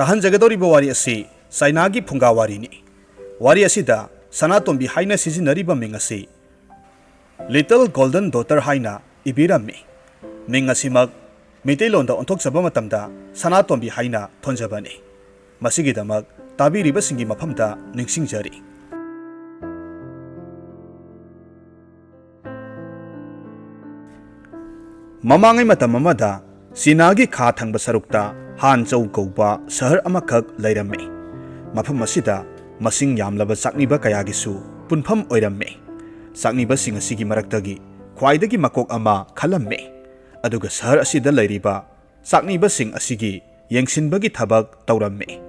ꯇꯥꯍꯟꯖꯒꯗꯧꯔꯤꯕ ꯋꯥꯔꯤ ꯑꯁꯤ ꯆꯥꯏꯅꯥꯒꯤ ꯐꯨꯡꯒꯥ ꯋꯥꯔꯤꯅꯤ꯫ ꯋꯥꯔꯤ ꯑꯁꯤꯗ ꯁꯅꯥꯇꯣꯝꯕꯤ ꯍꯥꯏꯅ ꯁꯤꯖꯤꯟꯅꯔꯤꯕ ꯃꯤꯡ ꯑꯁꯤ ꯂꯤꯇꯜ ꯒꯣꯜꯗꯟ ꯗꯣꯇꯔ ꯍꯥꯏꯅ ꯏꯕꯤꯔꯝꯃꯤ꯫ ꯃꯤꯡ ꯑꯁꯤꯃꯛ ꯃꯩꯇꯩꯂꯣꯟꯗ ꯑꯣꯟꯊꯣꯛꯆꯕ ꯃꯇꯝꯗ ꯁꯅꯥꯇꯣꯝꯕꯤ ꯍꯥꯏꯅ ꯊꯣꯟꯖꯕꯅꯤ꯫ ꯃꯁꯤꯒꯤꯗꯃꯛ ꯇꯥꯕꯤꯔꯤꯕꯁꯤꯡꯒꯤ ꯃꯐꯝꯗ ꯅꯤꯡꯁꯤꯡꯖꯔꯤ꯫ ꯃꯃꯥꯡꯉꯩ ꯃꯇꯝ ꯑꯃꯗ ꯆꯤꯅꯥꯒꯤ ꯈꯥ ꯊꯪꯕ ꯁꯔꯨꯛꯇ ꯍꯥꯟꯆꯧ ꯀꯧꯕ ꯁꯍꯔ ꯑꯃꯈꯛ ꯂꯩꯔꯝꯃꯤ꯫ ꯃꯐꯝ ꯑꯁꯤꯗ ꯃꯁꯤꯡ ꯌꯥꯝꯂꯕ ꯆꯥꯛꯅꯤꯕ ꯀꯌꯥꯒꯤꯁꯨ ꯄꯨꯟꯐꯝ ꯑꯣꯏꯔꯝꯃꯤ꯫ ꯆꯥꯛꯅꯤꯕꯁꯤꯡ ꯑꯁꯤꯒꯤ ꯃꯔꯛꯇꯒꯤ ꯈ꯭ꯋꯥꯏꯗꯒꯤ ꯃꯀꯣꯛ ꯑꯃ ꯈꯜꯂꯝꯃꯤ꯫ ꯑꯗꯨꯒ ꯁꯍꯔ ꯑꯁꯤꯗ ꯂꯩꯔꯤꯕ ꯆꯥꯛꯅꯤꯕꯁꯤꯡ ꯑꯁꯤꯒꯤ ꯌꯦꯡꯁꯤꯟꯕꯒꯤ ꯊꯕꯛ ꯇꯧꯔꯝꯃꯤ꯫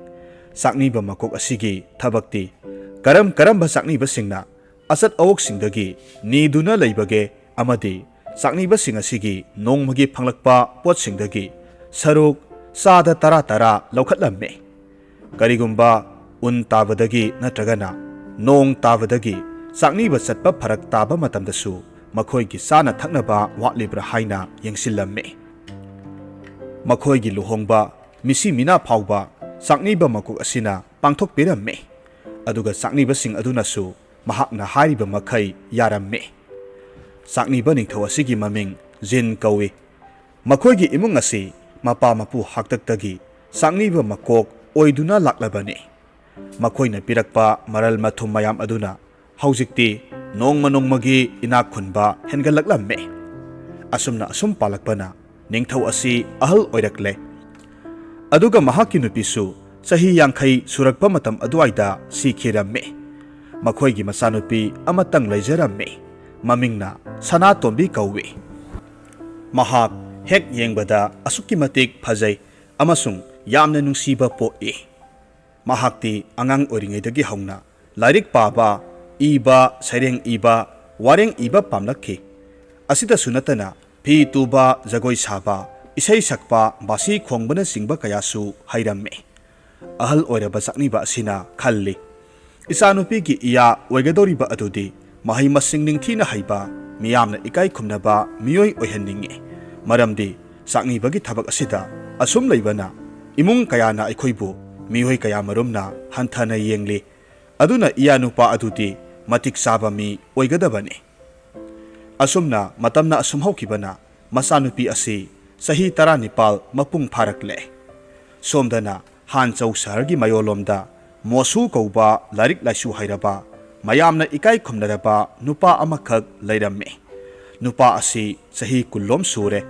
ꯆꯥꯛꯅꯤꯕ ꯃꯀꯣꯛ ꯑꯁꯤꯒꯤ ꯊꯕꯛꯇꯤ ꯀꯔꯝꯕ ꯆꯥꯛꯅꯤꯕꯁꯤꯡꯅ ꯑꯆꯠ ꯑꯋꯣꯛꯁꯤꯡꯗꯒꯤ ꯅꯤꯗꯨꯅ ꯂꯩꯕꯒꯦ ꯑꯃꯗꯤ ꯆꯥꯛꯅꯤꯕꯁꯤꯡ ꯑꯁꯤꯒꯤ ꯅꯣꯡꯃꯒꯤ ꯐꯪꯂꯛꯄ ꯄꯣꯠꯁꯤꯡꯗꯒꯤ ꯁꯔꯨꯛ ꯆꯥꯗ 10 ꯂꯧꯈꯠꯂꯝꯃꯤ꯫ ꯀꯔꯤꯒꯨꯝꯕ ꯎꯟ ꯇꯥꯕꯗꯒꯤ ꯅꯠꯇ꯭ꯔꯒꯅ ꯅꯣꯡ ꯇꯥꯕꯗꯒꯤ ꯆꯥꯛꯅꯤꯕ ꯆꯠꯄ ꯐꯔꯛ ꯇꯥꯕ ꯃꯇꯝꯗꯁꯨ ꯃꯈꯣꯏꯒꯤ ꯆꯥꯅ ꯊꯛꯅꯕ ꯋꯥꯠꯂꯤꯕ꯭ꯔꯥ ꯍꯥꯏꯅ ꯌꯦꯡꯁꯤꯜꯂꯝꯃꯤ꯫ ꯃꯈꯣꯏꯒꯤ ꯂꯨꯍꯣꯡꯕ ꯃꯤꯁꯤ ꯃꯤꯅꯥ ꯐꯥꯎꯕ ꯆꯥꯛꯅꯤꯕ ꯃꯀꯣꯛ ꯑꯁꯤꯅ ꯄꯥꯡꯊꯣꯛꯄꯤꯔꯝꯃꯤ꯫ ꯑꯗꯨꯒ ꯆꯥꯛꯅꯤꯕꯁꯤꯡ ꯑꯗꯨꯅꯁꯨ ꯃꯍꯥꯛꯅ ꯍꯥꯏꯔꯤꯕ ꯃꯈꯩ ꯌꯥꯔꯝꯃꯤ꯫ ꯆꯥꯛꯅꯤꯕ ꯅꯤꯡꯊꯧ ꯑꯁꯤꯒꯤ ꯃꯃꯤꯡ ꯖꯤꯟ ꯀꯧꯏ꯫ ꯃꯈꯣꯏꯒꯤ ꯏꯃꯨꯡ ꯑꯁꯤ ꯃꯄꯥ ꯃꯄꯨ ꯍꯥꯛꯇꯛꯇꯒꯤ ꯆꯥꯛꯅꯤꯕ ꯃꯀꯣꯛ ꯑꯣꯏꯗꯨꯅ ꯂꯥꯛꯂꯕꯅꯤ꯫ ꯃꯈꯣꯏꯅ ꯄꯤꯔꯛꯄ ꯃꯔꯜ ꯃꯊꯨꯝ ꯃꯌꯥꯝ ꯑꯗꯨꯅ ꯍꯧꯖꯤꯛꯇꯤ ꯅꯣꯡꯃꯒꯤ ꯏꯅꯥꯛ ꯈꯨꯟꯕ ꯍꯦꯟꯒꯠꯂꯛꯂꯝꯃꯤ꯫ ꯑꯁꯨꯝ ꯄꯥꯜꯂꯛꯄꯅ ꯅꯤꯡꯊꯧ ꯑꯁꯤ ꯑꯍꯜ ꯑꯣꯏꯔꯛꯂꯦ꯫ ꯑꯗꯨꯒ ꯃꯍꯥꯛꯀꯤ ꯅꯨꯄꯤꯁꯨ ꯆꯍꯤ 50 ꯁꯨꯔꯛꯄ ꯃꯇꯝ ꯑꯗꯨꯋꯥꯏꯗ ꯁꯤꯈꯤꯔꯝꯃꯤ꯫ ꯃꯈꯣꯏꯒꯤ ꯃꯆꯥꯅꯨꯄꯤ ꯑꯃꯇꯪ ꯂꯩꯖꯔꯝꯃꯤ꯫ ꯃꯃꯤꯡꯅ ꯁꯅꯥꯇꯣꯝꯕꯤ ꯀꯧꯏ꯫ ꯃꯍꯥꯛ ꯍꯦꯛ ꯌꯦꯡꯕꯗ ꯑꯁꯨꯛꯀꯤ ꯃꯇꯤꯛ ꯐꯖꯩ ꯑꯃꯁꯨꯡ ꯌꯥꯝꯅ ꯅꯨꯡꯁꯤꯕ ꯄꯣꯛꯏ꯫ ꯃꯍꯥꯛꯇꯤ ꯑꯉꯥꯡ ꯑꯣꯏꯔꯤꯉꯩꯗꯒꯤ ꯍꯧꯅ ꯂꯥꯏꯔꯤꯛ ꯄꯥꯕ, ꯏꯕ, ꯁꯩꯔꯦꯡ ꯏꯕ, ꯋꯥꯔꯦꯡ ꯏꯕ ꯄꯥꯝꯂꯛꯈꯤ꯫ ꯑꯁꯤꯗꯁꯨ ꯅꯠꯇꯅ ꯐꯤ ꯇꯨꯕ, ꯖꯒꯣꯏ ꯁꯥꯕ, ꯏꯁꯩ ꯁꯛꯄ, ꯕꯥꯁꯤ ꯈꯣꯡꯕꯅꯆꯤꯡꯕ ꯀꯌꯥꯁꯨ ꯍꯩꯔꯝꯃꯤ꯫ ꯑꯍꯜ ꯑꯣꯏꯔꯕ ꯆꯥꯛꯅꯤꯕ ꯑꯁꯤꯅ ꯈꯜꯂꯤ, ꯏꯆꯥꯅꯨꯄꯤꯒꯤ ꯏꯌꯥ ꯑꯣꯏꯒꯗꯧꯔꯤꯕ ꯑꯗꯨꯗꯤ ꯃꯍꯩ ꯃꯁꯤꯡ ꯅꯤꯡꯊꯤꯅ ꯍꯩꯕ, ꯃꯤꯌꯥꯝꯅ ꯏꯀꯥꯏ ꯈꯨꯝꯅꯕ ꯃꯤꯑꯣꯏ ꯑꯣꯏꯍꯟꯅꯤꯡꯉꯤ꯫ ꯃꯔꯝꯗꯤ ꯆꯥꯛꯅꯤꯕꯒꯤ ꯊꯕꯛ ꯑꯁꯤꯗ ꯑꯁꯨꯝ ꯂꯩꯕꯅ ꯏꯃꯨꯡ ꯀꯌꯥꯅ ꯑꯩꯈꯣꯏꯕꯨ ꯃꯤꯑꯣꯏ ꯀꯌꯥꯃꯔꯨꯝꯅ ꯍꯟꯊꯅ ꯌꯦꯡꯂꯤ꯫ ꯑꯗꯨꯅ ꯏꯌꯥ ꯅꯨꯄꯥ ꯑꯗꯨꯗꯤ ꯃꯇꯤꯛ ꯆꯥꯕ ꯃꯤ ꯑꯣꯏꯒꯗꯕꯅꯤ꯫ ꯑꯁꯨꯝꯅ ꯃꯇꯝꯅ ꯑꯁꯨꯝ ꯍꯧꯈꯤꯕꯅ ꯃꯆꯥꯅꯨꯄꯤ ꯑꯁꯤ ꯆꯍꯤ 19 ꯃꯄꯨꯡ ꯐꯥꯔꯛꯂꯦ꯫ ꯁꯣꯝꯗꯅ ꯍꯥꯟꯆꯧ ꯁꯍꯔꯒꯤ ꯃꯌꯣꯜꯂꯣꯝꯗ ꯃꯣꯁꯨ ꯀꯧꯕ ꯂꯥꯏꯔꯤꯛ ꯂꯥꯏꯁꯨ ꯍꯩꯔꯕ, ꯃꯌꯥꯝꯅ ꯏꯀꯥꯏ ꯈꯨꯝꯅꯔꯕ ꯅꯨꯄꯥ ꯑꯃꯈꯛ ꯂꯩꯔꯝꯃꯤ꯫ ꯅꯨꯄꯥ ꯑꯁꯤ ꯆꯍꯤ 10 ꯁꯨꯔꯦ꯫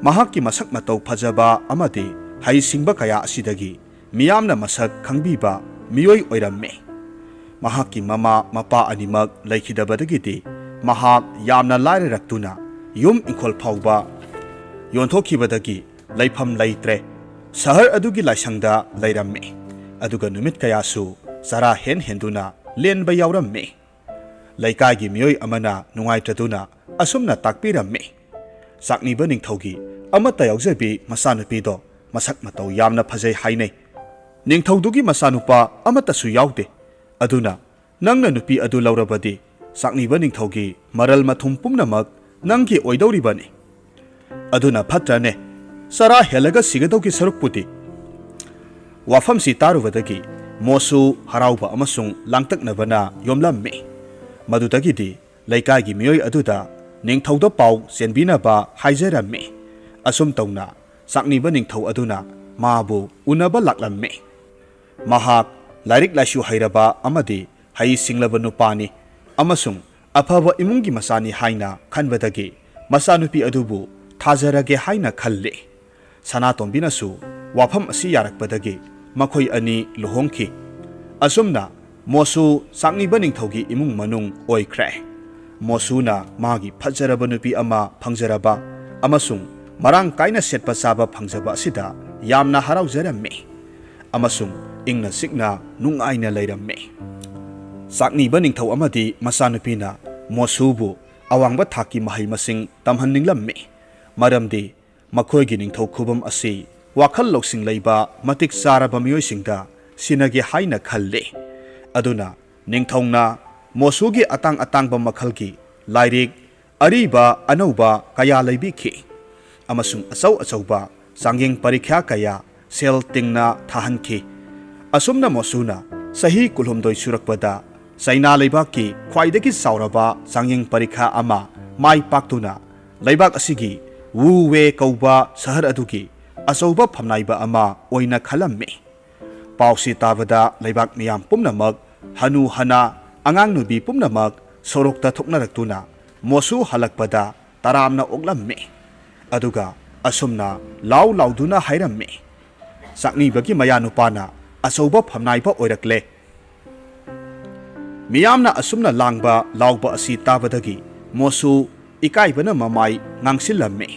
ꯃꯍꯥꯛꯀꯤ ꯃꯁꯛ ꯃꯇꯧ ꯐꯖꯕ ꯑꯃꯗꯤ ꯍꯩꯁꯤꯡꯕ ꯀꯌꯥ ꯑꯁꯤꯗꯒꯤ ꯃꯤꯌꯥꯝꯅ ꯃꯁꯛ ꯈꯪꯕꯤꯕ ꯃꯤꯑꯣꯏ ꯑꯣꯏꯔꯝꯃꯤ꯫ ꯃꯍꯥꯛꯀꯤ ꯃꯃꯥ ꯃꯄꯥ ꯑꯅꯤꯃꯛ ꯂꯩꯈꯤꯗꯕꯗꯒꯤꯗꯤ ꯃꯍꯥꯛ ꯌꯥꯝꯅ ꯂꯥꯏꯔꯔꯛꯇꯨꯅ ꯌꯨꯝ ꯏꯪꯈꯣꯜ ꯐꯥꯎꯕ ꯌꯣꯟꯊꯣꯛꯈꯤꯕꯗꯒꯤ ꯂꯩꯐꯝ ꯂꯩꯇ꯭ꯔꯦ ꯁꯍꯔ ꯑꯗꯨꯒꯤ ꯂꯥꯏꯁꯪꯗ ꯂꯩꯔꯝꯃꯤ꯫ ꯑꯗꯨꯒ ꯅꯨꯃꯤꯠ ꯀꯌꯥꯁꯨ ꯆꯔꯥ ꯍꯦꯟꯗꯨꯅ ꯂꯦꯟꯕ ꯌꯥꯎꯔꯝꯃꯤ꯫ ꯂꯩꯀꯥꯏꯒꯤ ꯃꯤꯑꯣꯏ ꯑꯃꯅ ꯅꯨꯡꯉꯥꯏꯇ꯭ꯔꯗꯨꯅ ꯑꯁꯨꯝꯅ ꯇꯥꯛꯄꯤꯔꯝꯃꯤ, ꯆꯥꯛꯅꯤꯕ ꯅꯤꯡꯊꯧꯒꯤ ꯑꯃꯠꯇ ꯌꯥꯎꯖꯕꯤ ꯃꯆꯥꯅꯨꯄꯤꯗꯣ ꯃꯁꯛ ꯃꯇꯧ ꯌꯥꯝꯅ ꯐꯖꯩ ꯍꯥꯏꯅꯩ꯫ ꯅꯤꯡꯊꯧꯗꯨꯒꯤ ꯃꯆꯥꯅꯨꯄꯥ ꯑꯃꯠꯇꯁꯨ ꯌꯥꯎꯗꯦ꯫ ꯑꯗꯨꯅ ꯅꯪꯅ ꯅꯨꯄꯤ ꯑꯗꯨ ꯂꯧꯔꯕꯗꯤ ꯆꯥꯛꯅꯤꯕ ꯅꯤꯡꯊꯧꯒꯤ ꯃꯔꯜ ꯃꯊꯨꯝ ꯄꯨꯝꯅꯃꯛ ꯅꯪꯒꯤ ꯑꯣꯏꯗꯧꯔꯤꯕꯅꯤ꯫ ꯑꯗꯨꯅ ꯐꯠꯇ꯭ꯔꯅꯦ, ꯆꯔꯥ ꯍꯦꯜꯂꯒ ꯁꯤꯒꯗꯧꯒꯤ ꯁꯔꯨꯛꯄꯨꯗꯤ꯫ ꯋꯥꯐꯝꯁꯤ ꯇꯥꯔꯨꯕꯗꯒꯤ ꯃꯣꯁꯨ ꯍꯔꯥꯎꯕ ꯑꯃꯁꯨꯡ ꯂꯥꯡꯇꯛꯅꯕꯅ ꯌꯣꯝꯂꯝꯃꯤ꯫ ꯃꯗꯨꯗꯒꯤꯗꯤ ꯂꯩꯀꯥꯏꯒꯤ ꯃꯤꯑꯣꯏ ꯑꯗꯨꯗ ꯅꯤꯡꯊꯧꯗ ꯄꯥꯎ ꯆꯦꯟꯕꯤꯅꯕ ꯍꯥꯏꯖꯔꯝꯃꯤ꯫ ꯑꯁꯨꯝ ꯇꯧꯅ ꯆꯥꯛꯅꯤꯕ ꯅꯤꯡꯊꯧ ꯑꯗꯨꯅ ꯃꯥꯕꯨ ꯎꯅꯕ ꯂꯥꯛꯂꯝꯃꯤ꯫ ꯃꯍꯥꯛ ꯂꯥꯏꯔꯤꯛ ꯂꯥꯏꯁꯨ ꯍꯩꯔꯕ ꯑꯃꯗꯤ ꯍꯩ ꯁꯤꯡꯂꯕ ꯅꯨꯄꯥꯅꯤ ꯑꯃꯁꯨꯡ ꯑꯐꯕ ꯏꯃꯨꯡꯒꯤ ꯃꯆꯥꯅꯤ ꯍꯥꯏꯅ ꯈꯟꯕꯗꯒꯤ ꯃꯆꯥꯅꯨꯄꯤ ꯑꯗꯨꯕꯨ ꯊꯥꯖꯔꯒꯦ ꯍꯥꯏꯅ ꯈꯜꯂꯤ꯫ ꯁꯅꯥꯇꯣꯝꯕꯤꯅꯁꯨ ꯋꯥꯐꯝ ꯑꯁꯤ ꯌꯥꯔꯛꯄꯗꯒꯤ ꯃꯈꯣꯏ ꯑꯅꯤ ꯂꯨꯍꯣꯡꯈꯤ꯫ ꯑꯁꯨꯝꯅ ꯃꯣꯁꯨ ꯆꯥꯛꯅꯤꯕ ꯅꯤꯡꯊꯧꯒꯤ ꯏꯃꯨꯡ ꯃꯅꯨꯡ ꯑꯣꯏꯈ꯭ꯔꯦ꯫ ꯃꯣꯁꯨꯅ ꯃꯥꯒꯤ ꯐꯖꯔꯕ ꯅꯨꯄꯤ ꯑꯃ ꯐꯪꯖꯔꯕ ꯑꯃꯁꯨꯡ ꯃꯔꯥꯡ ꯀꯥꯏꯅ ꯁꯦꯠꯄ ꯆꯥꯕ ꯐꯪꯖꯕ ꯑꯁꯤꯗ ꯌꯥꯝꯅ ꯍꯔꯥꯎꯖꯔꯝꯃꯤ ꯑꯃꯁꯨꯡ ꯏꯪꯅ ꯆꯤꯛꯅ ꯅꯨꯡꯉꯥꯏꯅ ꯂꯩꯔꯝꯃꯤ꯫ ꯆꯥꯛꯅꯤꯕ ꯅꯤꯡꯊꯧ ꯑꯃꯗꯤ ꯃꯆꯥꯅꯨꯄꯤꯅ ꯃꯣꯁꯨꯕꯨ ꯑꯋꯥꯡꯕ ꯊꯥꯛꯀꯤ ꯃꯍꯩ ꯃꯁꯤꯡ ꯇꯝꯍꯟꯅꯤꯡꯂꯝꯃꯤ꯫ ꯃꯔꯝꯗꯤ ꯃꯈꯣꯏꯒꯤ ꯅꯤꯡꯊꯧ ꯈꯨꯕꯝ ꯑꯁꯤ ꯋꯥꯈꯜ ꯂꯧꯁꯤꯡ ꯂꯩꯕ ꯃꯇꯤꯛ ꯆꯥꯔꯕ ꯃꯤꯑꯣꯏꯁꯤꯡꯗ ꯁꯤꯟꯅꯒꯦ ꯍꯥꯏꯅ ꯈꯜꯂꯤ꯫ ꯑꯗꯨꯅ ꯅꯤꯡꯊꯧꯅ ꯃꯣꯁꯨꯒꯤ ꯑꯇꯥꯡ ꯑꯇꯥꯡꯕ ꯃꯈꯜꯒꯤ ꯂꯥꯏꯔꯤꯛ ꯑꯔꯤꯕ ꯑꯅꯧꯕ ꯀꯌꯥ ꯂꯩꯕꯤꯈꯤ ꯑꯃꯁꯨꯡ ꯑꯆꯧ ꯑꯆꯧꯕ ꯆꯥꯡꯌꯦꯡ ꯄꯔꯤꯈ꯭ꯌꯥ ꯀꯌꯥ ꯁꯦꯜ ꯇꯤꯡꯅ ꯊꯥꯍꯟꯈꯤ꯫ ꯑꯁꯨꯝꯅ ꯃꯣꯁꯨꯅ ꯆꯍꯤ 12 ꯁꯨꯔꯛꯄꯗ ꯆꯥꯏꯅꯥ ꯂꯩꯕꯥꯛꯀꯤ ꯈ꯭ꯋꯥꯏꯗꯒꯤ ꯆꯥꯎꯔꯕ ꯆꯥꯡꯌꯦꯡ ꯄꯔꯤꯈꯥ ꯑꯃ ꯃꯥꯏ ꯄꯥꯛꯇꯨꯅ ꯂꯩꯕꯥꯛ ꯑꯁꯤꯒꯤ ꯋꯨꯋꯦ ꯀꯧꯕ ꯁꯍꯔ ꯑꯗꯨꯒꯤ ꯑꯆꯧꯕ ꯐꯝꯅꯥꯏꯕ ꯑꯃ ꯑꯣꯏꯅ ꯈꯜꯂꯝꯃꯤ꯫ ꯄꯥꯎꯁꯤ ꯇꯥꯕꯗ ꯂꯩꯕꯥꯛ ꯃꯤꯌꯥꯝ ꯄꯨꯝꯅꯃꯛ ꯍꯅꯨ ꯍꯅꯥ ꯑꯉꯥꯡ ꯅꯨꯕꯤ ꯄꯨꯝꯅꯃꯛ ꯁꯣꯔꯣꯛꯇ ꯊꯣꯛꯅꯔꯛꯇꯨꯅ ꯃꯣꯁꯨ ꯍꯜꯂꯛꯄꯗ ꯇꯔꯥꯝꯅ ꯑꯣꯛꯂꯝꯃꯤ꯫ ꯑꯗꯨꯒ ꯑꯁꯨꯝꯅ ꯂꯥꯎ ꯂꯥꯎꯗꯨꯅ ꯍꯥꯏꯔꯝꯃꯤ, ꯆꯥꯛꯅꯤꯕꯒꯤ ꯃꯌꯥꯅꯨꯄꯥꯅ ꯑꯆꯧꯕ ꯐꯝꯅꯥꯏꯕ ꯑꯣꯏꯔꯛꯂꯦ꯫ ꯃꯤꯌꯥꯝꯅ ꯑꯁꯨꯝꯅ ꯂꯥꯡꯕ ꯂꯥꯎꯕ ꯑꯁꯤ ꯇꯥꯕꯗꯒꯤ ꯃꯣꯁꯨ ꯏꯀꯥꯏꯕꯅ ꯃꯃꯥꯏ ꯉꯥꯡꯁꯤꯜꯂꯝꯃꯤ꯫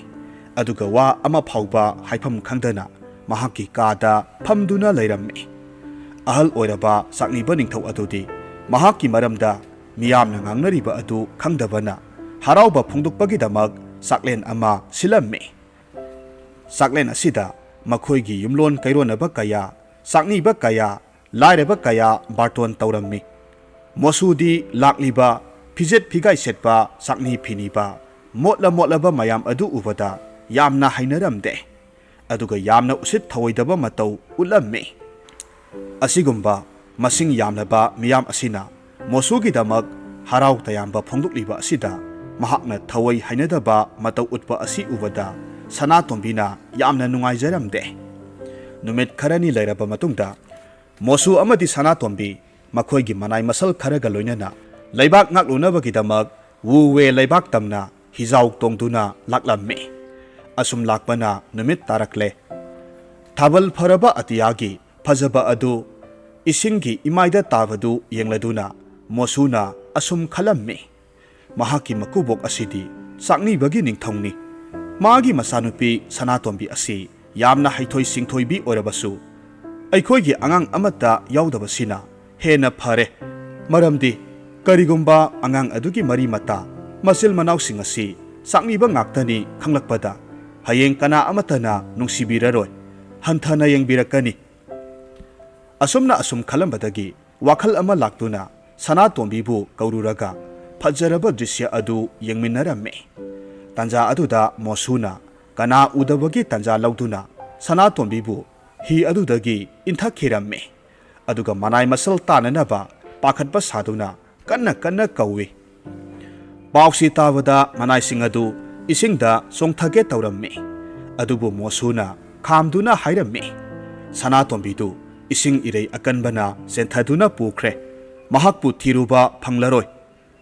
ꯑꯗꯨꯒ ꯋꯥ ꯑꯃ ꯐꯥꯎꯕ ꯍꯥꯏꯐꯝ ꯈꯪꯗꯅ ꯃꯍꯥꯛꯀꯤ ꯀꯥꯗ ꯐꯝꯗꯨꯅ ꯂꯩꯔꯝꯃꯤ꯫ ꯑꯍꯜ ꯑꯣꯏꯔꯕ ꯆꯥꯛꯅꯤꯕ ꯅꯤꯡꯊꯧ ꯑꯗꯨꯗꯤ ꯃꯍꯥꯛꯀꯤ ꯃꯔꯝꯗ ꯃꯤꯌꯥꯝꯅ ꯉꯥꯡꯅꯔꯤꯕ ꯑꯗꯨ ꯈꯪꯗꯕꯅ ꯍꯔꯥꯎꯕ ꯐꯣꯡꯗꯣꯛꯄꯒꯤꯗꯃꯛ ꯆꯥꯛꯂꯦꯟ ꯑꯃ ꯁꯤꯜꯂꯝꯃꯤ꯫ ꯆꯥꯛꯂꯦꯟ ꯑꯁꯤꯗ ꯃꯈꯣꯏꯒꯤ ꯌꯨꯝꯂꯣꯟ ꯀꯩꯔꯣꯟꯅꯕ ꯀꯌꯥ, ꯆꯥꯛꯅꯤꯕ ꯀꯌꯥ, ꯂꯥꯏꯔꯕ ꯀꯌꯥ ꯕꯥꯔꯇꯣꯟ ꯇꯧꯔꯝꯃꯤ꯫ ꯃꯣꯁꯨꯗꯤ ꯂꯥꯛꯂꯤꯕ ꯐꯤꯖꯦꯠ ꯐꯤꯒꯥꯏ ꯁꯦꯠꯄ ꯆꯥꯛꯅꯤ ꯐꯤꯅꯤꯕ ꯃꯣꯠꯂꯕ ꯃꯌꯥꯝ ꯑꯗꯨ ꯎꯕꯗ ꯌꯥꯝꯅ ꯍꯩꯅꯔꯝꯗꯦ꯫ ꯑꯗꯨꯒ ꯌꯥꯝꯅ ꯎꯁꯤꯠ ꯊꯑꯣꯏꯗꯕ ꯃꯇꯧ ꯎꯠꯂꯝꯃꯤ꯫ ꯑꯁꯤꯒꯨꯝꯕ ꯃꯁꯤꯡ ꯌꯥꯝꯂꯕ ꯃꯤꯌꯥꯝ ꯑꯁꯤꯅ ꯃꯣꯁꯨꯒꯤꯗꯃꯛ ꯍꯔꯥꯎ ꯇꯌꯥꯝꯕ ꯐꯣꯡꯗꯣꯛꯂꯤꯕ ꯑꯁꯤꯗ ꯃꯍꯥꯛꯅ ꯊꯑꯣꯏ ꯍꯩꯅꯗꯕ ꯃꯇꯧ ꯎꯠꯄ ꯑꯁꯤ ꯎꯕꯗ ꯁꯅꯥꯇꯣꯝꯕꯤꯅ ꯌꯥꯝꯅ ꯅꯨꯡꯉꯥꯏꯖꯔꯝꯗꯦ꯫ ꯅꯨꯃꯤꯠ ꯈꯔꯅꯤ ꯂꯩꯔꯕ ꯃꯇꯨꯡꯗ ꯃꯣꯁꯨ ꯑꯃꯗꯤ ꯁꯅꯥꯇꯣꯝꯕꯤ ꯃꯈꯣꯏꯒꯤ ꯃꯅꯥꯏ ꯃꯁꯜ ꯈꯔꯒ ꯂꯣꯏꯅꯅ ꯂꯩꯕꯥꯛ ꯉꯥꯛꯂꯨꯅꯕꯒꯤꯗꯃꯛ ꯋꯨꯋꯦ ꯂꯩꯕꯥꯛ ꯇꯝꯅ ꯍꯤꯖꯥꯎ ꯇꯣꯡꯗꯨꯅ ꯂꯥꯛꯂꯝꯃꯤ꯫ ꯑꯁꯨꯝ ꯂꯥꯛꯄꯅ ꯅꯨꯃꯤꯠ ꯇꯥꯔꯛꯂꯦ꯫ ꯊꯥꯕꯜ ꯐꯔꯕ ꯑꯇꯤꯌꯥꯒꯤ ꯐꯖꯕ ꯑꯗꯨ ꯏꯁꯤꯡꯒꯤ ꯏꯃꯥꯏꯗ ꯇꯥꯕꯗꯨ ꯌꯦꯡꯂꯗꯨꯅ ꯃꯣꯁꯨꯅ ꯑꯁꯨꯝ ꯈꯜꯂꯝꯃꯤ, ꯃꯍꯥꯛꯀꯤ ꯃꯀꯨꯕꯣꯛ ꯑꯁꯤꯗꯤ ꯆꯥꯛꯅꯤꯕꯒꯤ ꯅꯤꯡꯊꯧꯅꯤ꯫ ꯃꯥꯒꯤ ꯃꯆꯥꯅꯨꯄꯤ ꯁꯅꯥꯇꯣꯝꯕꯤ ꯑꯁꯤ ꯌꯥꯝꯅ ꯍꯩꯊꯣꯏ ꯁꯤꯡꯊꯣꯏꯕꯤ ꯑꯣꯏꯔꯕꯁꯨ ꯑꯩꯈꯣꯏꯒꯤ ꯑꯉꯥꯡ ꯑꯃꯠꯇ ꯌꯥꯎꯗꯕꯁꯤꯅ ꯍꯦꯟꯅ ꯐꯔꯦ꯫ ꯃꯔꯝꯗꯤ ꯀꯔꯤꯒꯨꯝꯕ ꯑꯉꯥꯡ ꯑꯗꯨꯒꯤ ꯃꯔꯤ ꯃꯇꯥ ꯃꯆꯤꯜ ꯃꯅꯥꯎꯁꯤꯡ ꯑꯁꯤ ꯆꯥꯛꯅꯤꯕ ꯉꯥꯛꯇꯅꯤ ꯈꯪꯂꯛꯄꯗ ꯍꯌꯦꯡ ꯀꯅꯥ ꯑꯃꯠꯇꯅ ꯅꯨꯡꯁꯤꯕꯤꯔꯔꯣꯏ, ꯍꯟꯊꯅ ꯌꯦꯡꯕꯤꯔꯛꯀꯅꯤ꯫ ꯑꯁꯨꯝ ꯈꯜꯂꯝꯕꯗꯒꯤ ꯋꯥꯈꯜ ꯑꯃ ꯂꯥꯛꯇꯨꯅ ꯁꯅꯥꯇꯣꯝꯕꯤꯕꯨ ꯀꯧꯔꯨꯔꯒ ꯐꯖꯔꯕ ꯗ꯭ꯔꯤꯁ꯭ꯌ ꯑꯗꯨ ꯌꯦꯡꯃꯤꯟꯅꯔꯝꯃꯤ꯫ ꯇꯥꯟꯖꯥ ꯑꯗꯨꯗ ꯃꯣꯁꯨꯅ ꯀꯅꯥ ꯎꯗꯕꯒꯤ ꯇꯥꯟꯖꯥ ꯂꯧꯗꯨꯅ ꯁꯅꯥꯇꯣꯝꯕꯤꯕꯨ ꯍꯤ ꯑꯗꯨꯗꯒꯤ ꯏꯟꯊꯛꯈꯤꯔꯝꯃꯤ꯫ ꯑꯗꯨꯒ ꯃꯅꯥꯏ ꯃꯁꯜ ꯇꯥꯅꯅꯕ ꯄꯥꯈꯠꯄ ꯁꯥꯗꯨꯅ ꯀꯟꯅ ꯀꯧꯏ꯫ ꯄꯥꯎꯁꯤ ꯇꯥꯕꯗ ꯃꯅꯥꯏꯁꯤꯡ ꯑꯗꯨ ꯏꯁꯤꯡꯗ ꯆꯣꯡꯊꯒꯦ ꯇꯧꯔꯝꯃꯤ꯫ ꯑꯗꯨꯕꯨ ꯃꯣꯁꯨꯅ ꯈꯥꯝꯗꯨꯅ ꯍꯥꯏꯔꯝꯃꯤ, ꯁꯅꯥꯇꯣꯝꯕꯤꯗꯨ ꯏꯁꯤꯡ ꯏꯔꯩ ꯑꯀꯟꯕꯅ ꯆꯦꯟꯊꯗꯨꯅ ꯄꯨꯈ꯭ꯔꯦ, ꯃꯍꯥꯛꯄꯨ ꯊꯤꯔꯨꯕ ꯐꯪꯂꯔꯣꯏ꯫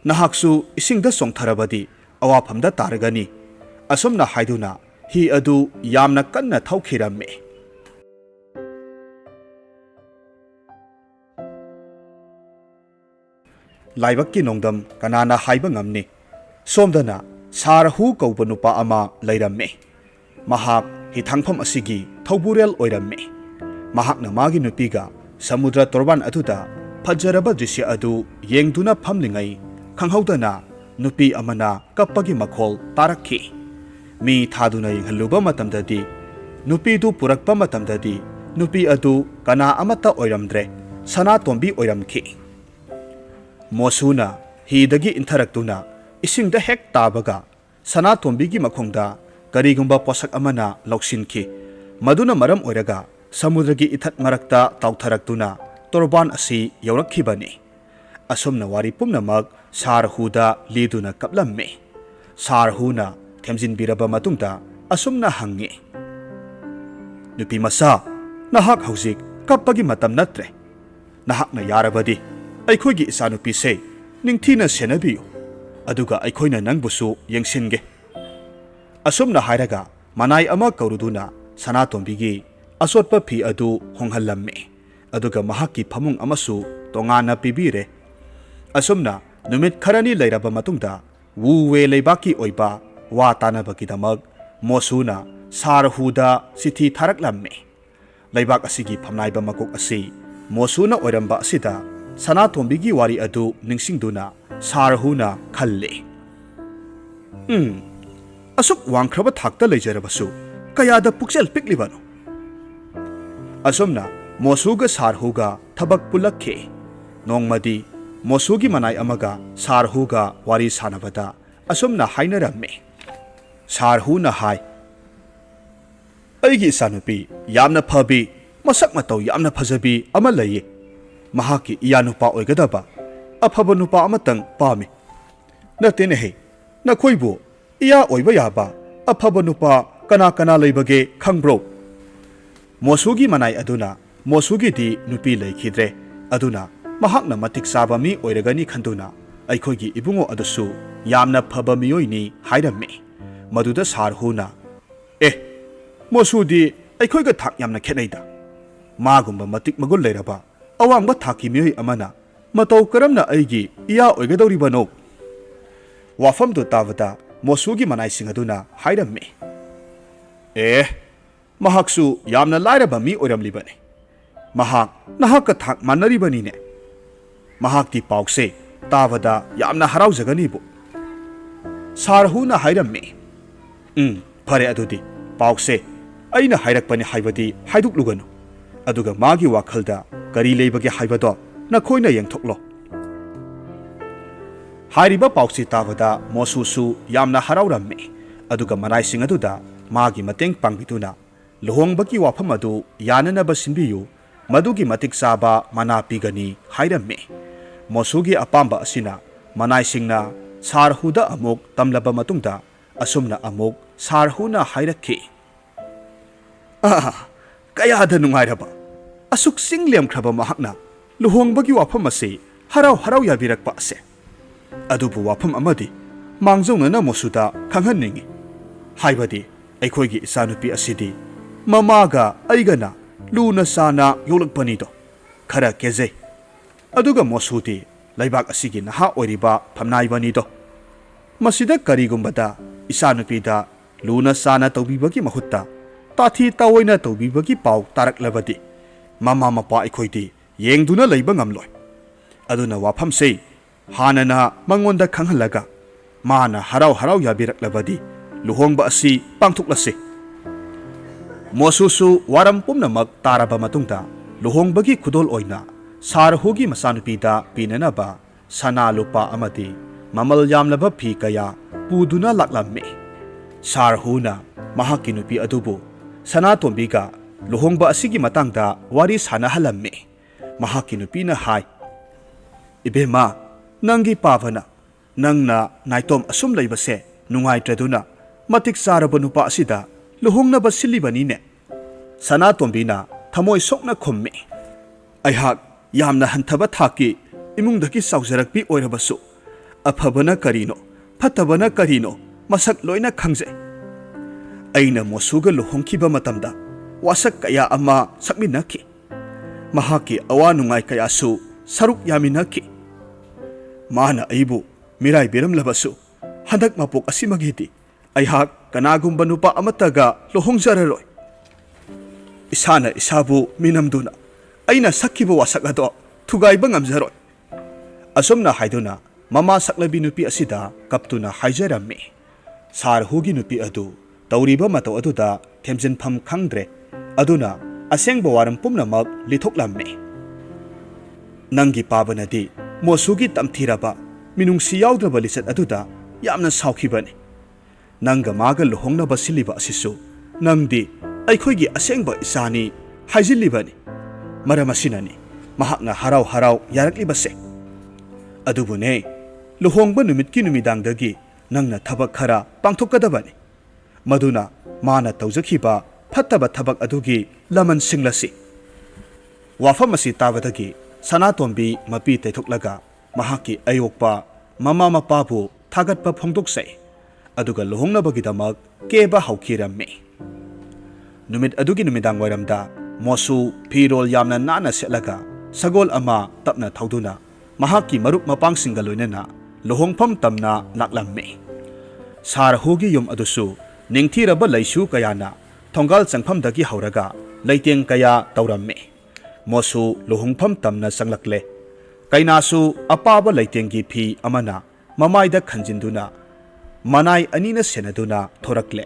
ꯅꯍꯥꯛꯁꯨ ꯏꯁꯤꯡꯗ ꯆꯣꯡꯊꯔꯕꯗꯤ ꯑꯋꯥꯐꯝꯗ ꯇꯥꯔꯒꯅꯤ꯫ ꯑꯁꯨꯝꯅ ꯍꯥꯏꯗꯨꯅ ꯍꯤ ꯑꯗꯨ ꯌꯥꯝꯅ ꯀꯟꯅ ꯊꯧꯈꯤꯔꯝꯃꯤ꯫ ꯂꯥꯏꯕꯛꯀꯤ ꯅꯣꯡꯗꯝ ꯀꯅꯥꯅ ꯍꯥꯏꯕ ꯉꯝꯅꯤ꯫ ꯁꯣꯝꯗꯅ ꯁꯥꯔꯍꯨ ꯀꯧꯕ ꯅꯨꯄꯥ ꯑꯃ ꯂꯩꯔꯝꯃꯤ꯫ ꯃꯍꯥꯛ ꯍꯤꯊꯥꯡꯐꯝ ꯑꯁꯤꯒꯤ ꯊꯧꯕꯨꯔꯦꯜ ꯑꯣꯏꯔꯝꯃꯤ꯫ ꯃꯍꯥꯛꯅ ꯃꯥꯒꯤ ꯅꯨꯄꯤꯒ ꯁꯃꯨꯗ꯭ꯔ ꯇꯣꯔꯕꯥꯟ ꯑꯗꯨꯗ ꯐꯖꯔꯕ ꯗ꯭ꯔꯤꯁ꯭ꯌ ꯑꯗꯨ ꯌꯦꯡꯗꯨꯅ ꯐꯝꯂꯤꯉꯩ ꯈꯪꯍꯧꯗꯅ ꯅꯨꯄꯤ ꯑꯃꯅ ꯀꯞꯄꯒꯤ ꯃꯈꯣꯜ ꯇꯥꯔꯛꯈꯤ꯫ ꯃꯤ ꯊꯥꯗꯨꯅ ꯌꯦꯡꯍꯜꯂꯨꯕ ꯃꯇꯝꯗꯗꯤ, ꯅꯨꯄꯤꯗꯨ ꯄꯨꯔꯛꯄ ꯃꯇꯝꯗꯗꯤ ꯅꯨꯄꯤ ꯑꯗꯨ ꯀꯅꯥ ꯑꯃꯠꯇ ꯑꯣꯏꯔꯝꯗ꯭ꯔꯦ, ꯁꯅꯥꯇꯣꯝꯕꯤ ꯑꯣꯏꯔꯝꯈꯤ꯫ ꯃꯣꯁꯨꯅ ꯍꯤꯗꯒꯤ ꯏꯟꯊꯔꯛꯇꯨꯅ ꯏꯁꯤꯡꯗ ꯍꯦꯛ ꯇꯥꯕꯒ ꯁꯅꯥꯇꯣꯝꯕꯤꯒꯤ ꯃꯈꯣꯡꯗ ꯀꯔꯤꯒꯨꯝꯕ ꯄꯣꯠꯁꯛ ꯑꯃꯅ ꯂꯧꯁꯤꯟꯈꯤ꯫ ꯃꯗꯨꯅ ꯃꯔꯝ ꯑꯣꯏꯔꯒ ꯁꯃꯨꯗ꯭ꯔꯒꯤ ꯏꯊꯠ ꯃꯔꯛꯇ ꯇꯥꯎꯊꯔꯛꯇꯨꯅ ꯇꯣꯔꯕꯥꯟ ꯑꯁꯤ ꯌꯧꯔꯛꯈꯤꯕꯅꯤ꯫ ꯑꯁꯨꯝꯅ ꯋꯥꯔꯤ ꯄꯨꯝꯅꯃꯛ ꯁꯥꯔꯍꯨꯗ ꯂꯤꯗꯨꯅ ꯀꯞꯂꯝꯃꯤ꯫ ꯁꯥꯔꯍꯨꯅ ꯊꯦꯝꯖꯤꯟꯕꯤꯔꯕ ꯃꯇꯨꯡꯗ ꯑꯁꯨꯝꯅ ꯍꯪꯉꯤ, ꯅꯨꯄꯤ ꯃꯆꯥ, ꯅꯍꯥꯛ ꯍꯧꯖꯤꯛ ꯀꯞꯄꯒꯤ ꯃꯇꯝ ꯅꯠꯇ꯭ꯔꯦ꯫ ꯅꯍꯥꯛꯅ ꯌꯥꯔꯕꯗꯤ ꯑꯩꯈꯣꯏꯒꯤ ꯏꯆꯥꯅꯨꯄꯤꯁꯦ ꯅꯤꯡꯊꯤꯅ ꯁꯦꯟꯅꯕꯤꯌꯨ, ꯑꯗꯨꯒ ꯑꯩꯈꯣꯏꯅ ꯅꯪꯕꯨꯁꯨ ꯌꯦꯡꯁꯤꯟꯒꯦ꯫ ꯑꯁꯨꯝꯅ ꯍꯥꯏꯔꯒ ꯃꯅꯥꯏ ꯑꯃ ꯀꯧꯔꯨꯗꯨꯅ ꯁꯅꯥꯇꯣꯝꯕꯤꯒꯤ ꯑꯆꯣꯠꯄ ꯐꯤ ꯑꯗꯨ ꯍꯣꯡꯍꯜꯂꯝꯃꯤ꯫ ꯑꯗꯨꯒ ꯃꯍꯥꯛꯀꯤ ꯐꯃꯨꯡ ꯑꯃꯁꯨ ꯇꯣꯉꯥꯟꯅ ꯄꯤꯕꯤꯔꯦ꯫ ꯑꯁꯨꯝꯅ ꯅꯨꯃꯤꯠ ꯈꯔꯅꯤ ꯂꯩꯔꯕ ꯃꯇꯨꯡꯗ ꯋꯨꯋꯦ ꯂꯩꯕꯥꯛꯀꯤ ꯑꯣꯏꯕ ꯋꯥ ꯇꯥꯅꯕꯒꯤꯗꯃꯛ ꯃꯣꯁꯨꯅ ꯁꯥꯔꯍꯨꯗ ꯆꯤꯊꯤ ꯊꯥꯔꯛꯂꯝꯃꯤ꯫ ꯂꯩꯕꯥꯛ ꯑꯁꯤꯒꯤ ꯐꯝꯅꯥꯏꯕ ꯃꯀꯣꯛ ꯑꯁꯤ ꯃꯣꯁꯨꯅ ꯑꯣꯏꯔꯝꯕ ꯑꯁꯤꯗ ꯁꯅꯥꯇꯣꯝꯕꯤꯒꯤ ꯋꯥꯔꯤ ꯑꯗꯨ ꯅꯤꯡꯁꯤꯡꯗꯨꯅ ꯁꯥꯔꯍꯨꯅ ꯈꯜꯂꯤ, ꯑꯁꯨꯛ ꯋꯥꯡꯈ꯭ꯔꯕ ꯊꯥꯛꯇ ꯂꯩꯖꯔꯕꯁꯨ ꯀꯌꯥꯗ ꯄꯨꯛꯆꯦꯜ ꯄꯤꯛꯂꯤꯕꯅꯣ? ꯑꯁꯨꯝꯅ ꯃꯣꯁꯨꯒ ꯁꯥꯔꯍꯨꯒ ꯊꯕꯛ ꯄꯨꯜꯂꯛꯈꯤ꯫ ꯅꯣꯡꯃꯗꯤ ꯃꯣꯁꯨꯒꯤ ꯃꯅꯥꯏ ꯑꯃꯒ ꯁꯥꯔꯍꯨꯒ ꯋꯥꯔꯤ ꯁꯥꯅꯕꯗ ꯑꯁꯨꯝꯅ ꯍꯥꯏꯅꯔꯝꯃꯤ꯫ ꯁꯥꯔꯍꯨꯅ ꯍꯥꯏ, ꯑꯩꯒꯤ ꯏꯆꯥꯅꯨꯄꯤ ꯌꯥꯝꯅ ꯐꯕꯤ masak matau yamna phajabi ama laye mahaki iya nupa oigadaba afaba nupa amatang pami natene he nakhoibu iya oiba yaba afaba nupa kana kana leibage khangbro mosugi manai aduna mosugi di nupi leikhidre aduna mahakna matik saba mi oiragani khanduna aikhoigi ibungo adusu yamna phaba miyoini hairame maduda sarhuna mosudi aikhoiga thak yamna khenaida magumba matik magul leiraba awangba thaki miyoi amana matau karamna aigi iya oigadoribano wafam do tavada mosugi manai singaduna hairame mahaksu yamna lairaba mi oiramlibane mahak nahaka thak manaribani ne mahak ti pause tavada yamna harau jaganibu sarhuna hairame phare adudi pause aina hairakpani haibadi haiduk luganu aduga magi wakhalda kari leibage haibado nakhoina yengthoklo hairiba pause tavada mosusu yamna harauramme aduga manai sing aduda magi mateng pangbituna lohongbaki wafam adu yananaba sinbiyu madugi matik saba mana pigani hairamme mosugi apamba asina manai singna sarhuda amuk tamlaba matungda asumna amuk sarhuna hairakhi kayada nungairaba asuk singlem khraba mahakna luhongbagi wafam ase harau harau yabirakpa ase adubu wafam amadi mangjongna mosuda khanghanningi haibadi aikhoigi isanupi asidi mamaga aigana luna sana yolakpanido khara keze aduga mosudi laibak asigi naha oiriba phamnaibanido masida karigumbada isanupida luna sana tawbibagi mahutta tathi tawoina tawbibagi pau taraklabadi mama mapa aikhoidi yengduna leiba ngamloi aduna wafamse hanana mangonda khanghlaga mana harau harau yabiraklabadi luhongba asi pangthuklase mosusu waram pumnamak taraba matungda luhongbagi khudol oina sarhugi masanupida pinanaba sana lupa amadi mamal yamlaba phi kaya puduna laklamme sarhuna mahaki nupi adubu sana tombiga luhongba asigi matangda wari sana halamme mahaki nupina hai ibema nangi pavana nangna naitom asum leibase nungai traduna matik saraba nupa asida luhongna basilibani ne sana tombina thamoi sokna khomme aihak yamna hanthaba thaki imungdaki saujarakpi oirabasu afabana karino phatabana karino masak loina khangje aina mosuga luhongkiba matamda wasak kaya ama sakminaki mahaki awa nungai kaya su saruk yaminaki mana aibu mirai biram labasu handak mapok asimagiti aihak kanagumba nupa amataga luhongjararoi isana isabu minamduna aina sakkiba wasak ado thugaiba ngamjaroi asomna haiduna mama saklabi nupi asida kaptuna haijaramme sarhugi nupi adu tawriba matau aduda themjinpham khangdre aduna asengba waram pumnamak lithoklamme nangi pabanadi mosugi tamthiraba minungsi yaudraba lisat aduda yamna saukhibani nanga maga luhongnaba siliba asisu nangdi aikhoigi asengba isani haijilibani maramasinani mahakna harau harau yaraklibase adubune luhongba numitki numidangdagi nangna thabak khara pangthokadabani maduna mana tawjakhiba phattaba thabak adugi laman singlasi wafam asi tabadagi sanatombi mapi teithoklaga mahaki ayokpa mama mapabu thagatpa phongdoksai aduga luhongnabagi keba haukhiramme numit adugi numidang wairamda mosu phirol yamna nana selaga sagol ama tapna thauduna mahaki marup mapangsinga loinana luhongpham tamna laklamme sarhugi yum adusu ningthiraba laisu kayana thongal changphamdagi hauraga leiteng kaya tawramme mosu luhongpham tamna sanglakle kainasu apaba leitengi phi amana mamaida khanjinduna manai anina senaduna thorakle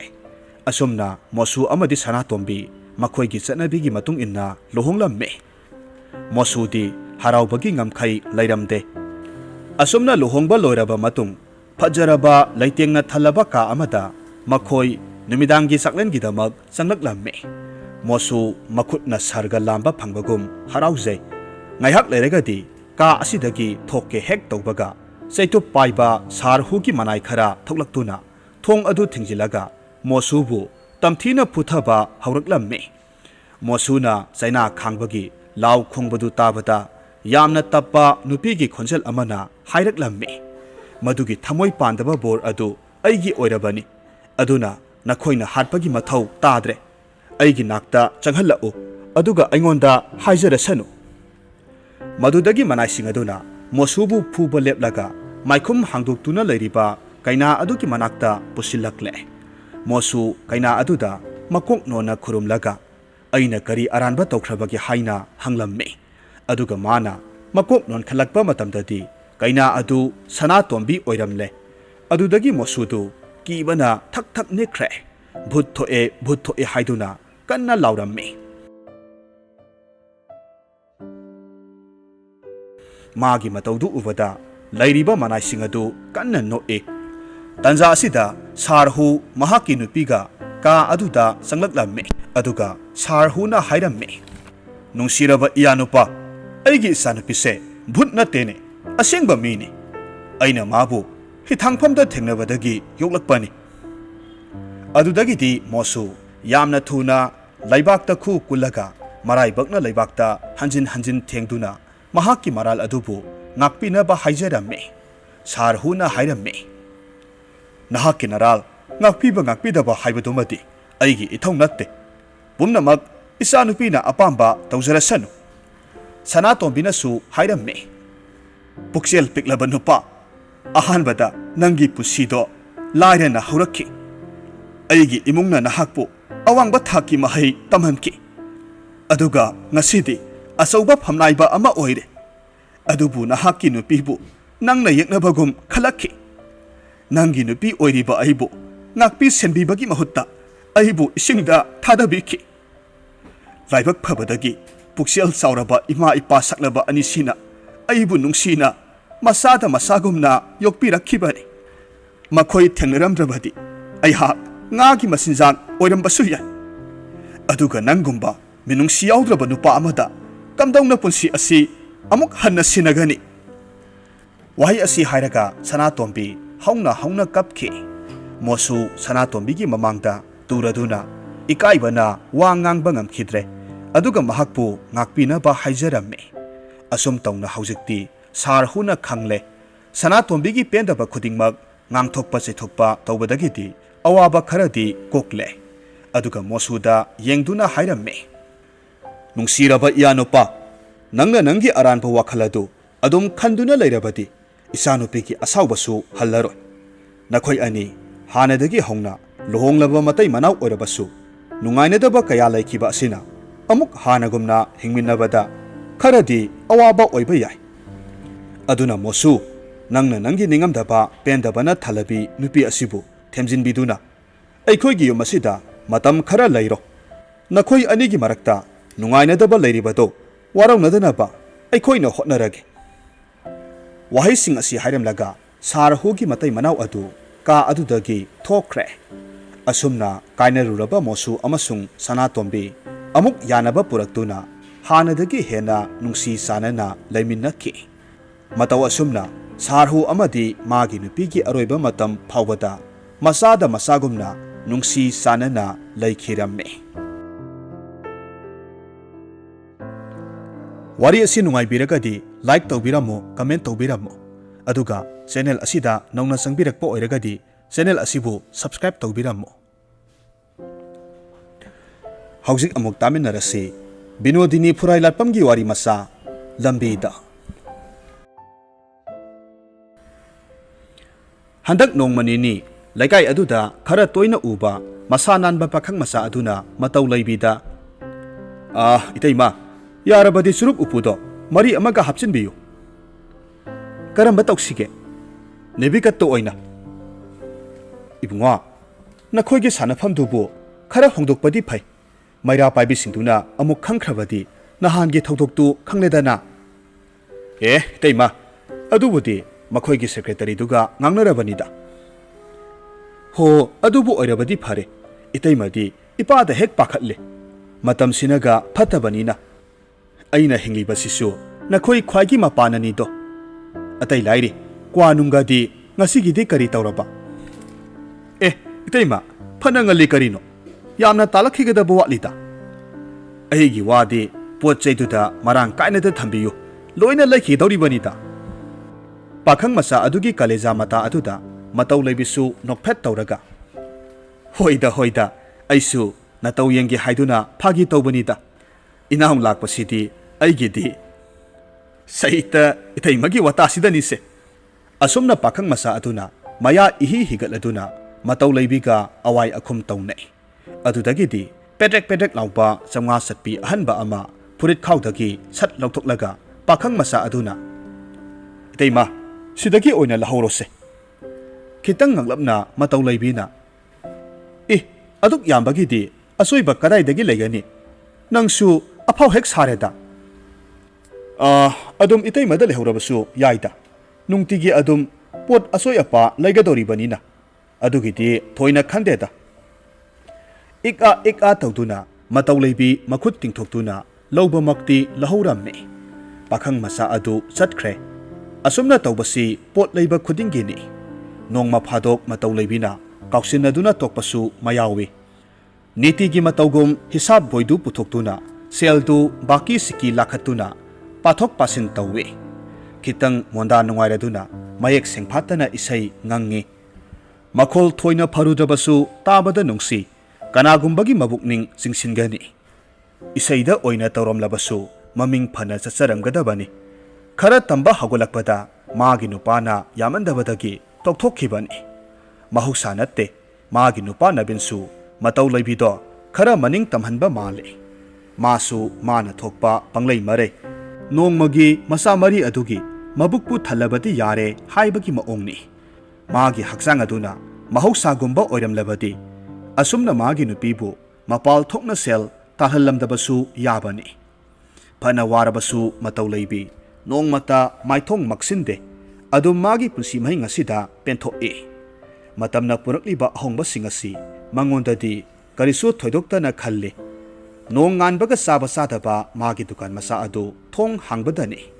asumna mosu amadi sanatombi makhoigi chanabigi matung inna luhonglamme mosudi haraubagi ngamkhai lairamde asumna luhongba loiraba matung fajaraba leitengna thalaba ka amada makhoi numidangi saklengi damak sanglaklamme Mosu makutna sarga lamba pangbagum harauzay. Ngayhak leragadi ka asidagi thokke hek tawbaga saitu paiba sarhugi manai khara thoklaktuna thong adu thingjilaga mosubu tamthina puthaba hauraklammi. Mosuna saina khangbagi law khongbadu tabata yamna tappa nupigi khonjal amana hairaklammi. Madugi thamoi pandaba bor adu aigi oirabani. Aduna nakhoina hatpagi mathau tadre. Aigi nakta changhallau aduga aingonda haizarasanu. Madudagi manaising aduna mosubu phuba leplaga maikhum hangdoktuna leiriba kaina adugi manakta pusilakle. Mosu kaina aduda makok nona khurumlaga aina kari aranba tawkhrabagi haina hanglamme. Aduga mana makok non khalakpa matamdadi kaina adu sana tombi oiramle. Adudagi mosudu kibana thak thak nekhre. Bhut thoe haiduna kanna lauramme. Magi mataudu ubada lairiba manaising adu kanna noe. Tanza asida sarhu mahaki nupiga ka aduda sanglaklamme. Aduga sarhu na hairamme. Nungsiraba iyanupa aigi isanupise bhut natene asengba mini. Aina mabu hithangpamda thengnabadagi yoklakpani. Adudagidi mosu yamna thuna laibakta khu kulaga maraibakna laibakta hanjin thengduna mahaki maral adubu ngakpinaba haijaramme. Sarhuna hairamme. Nahaki naral ngakpidaba haibadumadi aigi ithong natte. Pumnamak isanupina apamba tawjarasanu. Sanatombina su hairamme. Puksel piklaba nupa ahanbada nangi pusido lairana haurakki. Aigi imungna nahakpu awangba thaki mahai tamhanki. Aduga ngasidi asauba phamnaiba ama oire. Adubu nahaki nupibu nangna yeknabagum khalakki. Nangi nupi oiriba aibu ngakpi senbibagi mahutta aibu isingda thadabiki. Laibak phabadagi puksel sauraba ima ipa saklaba anisina aibu nungsina masada masagumna yokpirakhibani. Makhoi thengnaramdrabadi aihak ngagi masinjang oirambasu yai. Aduga nangumba minungsi yaudraba nupa amada kamdongna punsi asi amuk hanna sinagani. Wahi asi hairaga Sanatombi hauna kapki. Mosu Sanatombigi mamangda turaduna ikaibana wa ngangbba ngamkhidre. Aduga mahakpu ngakpinaba haijaramme. Asum tawna haujikti sarhuna khangle. Sanatombigi pendaba khudingmak ngangthokpa chethokpa tawbadagidi awaba kharadi kokle. Aduga mosuda yengduna hairamme. Nungsiraba iyanupa nangna nangi aranba wakhaladu adum khanduna leirabadi isanupiki asawbasu hallaroi. Nakhoi ani hanadagi hongna lohonglaba matai manau oirabasu nungainadaba kaya laikiba asina amuk hanagumna hingminnabada kharadi awaba oiba yai. Aduna mosu nangna nangi ningamdaba pendabana thalabi nupi asibu themjinbiduna aikhoigi yum asida matam khara leiro. Nakhoi anigi marakta nungainadaba leiribado warawnadana aikhoina hotnarage. Wahaising asi hairamlaga sarhugi matai manau adu ka adudagi thokre. Asumna kainaruraba mosu amasung Sanatombi amuk yanaba puraktuna hanadagi hena nungsi sanana laiminaki. Mataw asumna sarhu amadi magi nupigi aroiba matam phawbada masada masagumna nungsi sanana laikhiramme. Wari asi nungaibiragadi like tawbiramo comment tawbiramo. Aduga channel asida nauna sangbirakpa oiragadi channel asibu subscribe tawbiramo. Haujik amuk taminarasi Binodini Phurai Latpamgi wari masa lambida. Handak nongmanini laikai aduda khara toina uba masa nanba pakhang masa aduna matau laibida. Itaima yarabadi surup upudo mari amaga hapchinbiyu. Karamba tawsige nebikatto oina. Ibunga nakhoige sanafamdubu khara hongdokpadi phai. Maira paibi singduna amuk khangkhrabadi nahangi thawdoktu khangledana. Itaima adubudi makhoigi secretary duga ngangnarabanida. Ho adubu oirabadi phare. Itaimadi ipada hek pakhatle. Matamsinaga Patabanina Aina Hinglibasisu Nakoi Kwagi Mapananido Atay Lairi Kwanungadi Ngasigidi Kari Tauraba Itaima Panangali Karino Yamna Talakigada Buatlita Aigi Wadi Potchetuda Marang Kainata Tambiyu Loina Laki Doribanita Pakang Masa Adugi Kaleza Mata Aduda Matau Lebisu Nokpet Tauraga Hoida Aisu Natau Yengi Haiduna Pagi Taubanita Inahum Lakpa City Aigidi Saita Itaimagi Watasidanise Asumna Pakang Masa Aduna Maya Ihi Higaladuna Matau Lebiga Awai Akum Taunay Adudagidi Pedek Laupa Samga Satpi Ahanba Ama Purit Kaudagi Sat Lautoklaga Pakang Masa Aduna Itaima Sidagi Oina Lahorose Kitang Nglapna Matau Lebina Aduk Yambagidi Asoiba Kadai Dagi Legani Nangsu Apau Hex Hareda Adum Itaima Dale Horabasu Yaida Nungtigi Adum Pot Asoyapa Legadori Banina Adugidi Toina Kandeda Ika Tauduna Matau Lebi Makut Tingtokuna Lauba Makti Lahorame Pakang Masa Adu Satkre Asumna Taubasi Pot Leiba Kudingini Nong Mapadok Matau Lebina Kauksinaduna Tokpasu Mayawi Nitigi Mataugum Hisab Boidu Putoktuna Seldu Baki Siki Lakatuna Pathok Pasin Tawe Kitang Monda Nungairaduna Mayek Sengpatana Isai Ngangi Makol Toina Parudabasu Tabada Nungsi Kanagumbagi Mabukning Singsingani Isaida Oina Tauram Labasu Maming Pana Sasarangadabani Kara Tamba Hagolakpada Magi Nupana Yamandabadagi Toktokibani Mahusa Natte Magi Nupana Binsu Matau Lebido Kara Maning Tamhanba Male Masu Mana Thokpa Panglay Mare Nongmagi Masamari Adugi Mabukpu Thalabati Yare Haibagi Maongni Magi Haksang Aduna Mahusa Gumba Oiram Labadi Asumna Magi Nupibu Mapal Thokna Sel Tahalam Dabasu Yabani Pana Warabasu Matau Lebi Nong Mata Maithong Maksinde Adum Magi Pusi Mahinga Sida Pento Matamna Purakliba Hongba Singasi Mangondadi Karisu Thoidokta Khalle Nong Nganbaga Saba Sadaba Magi Dukan Masa Adu Thong Hangbadani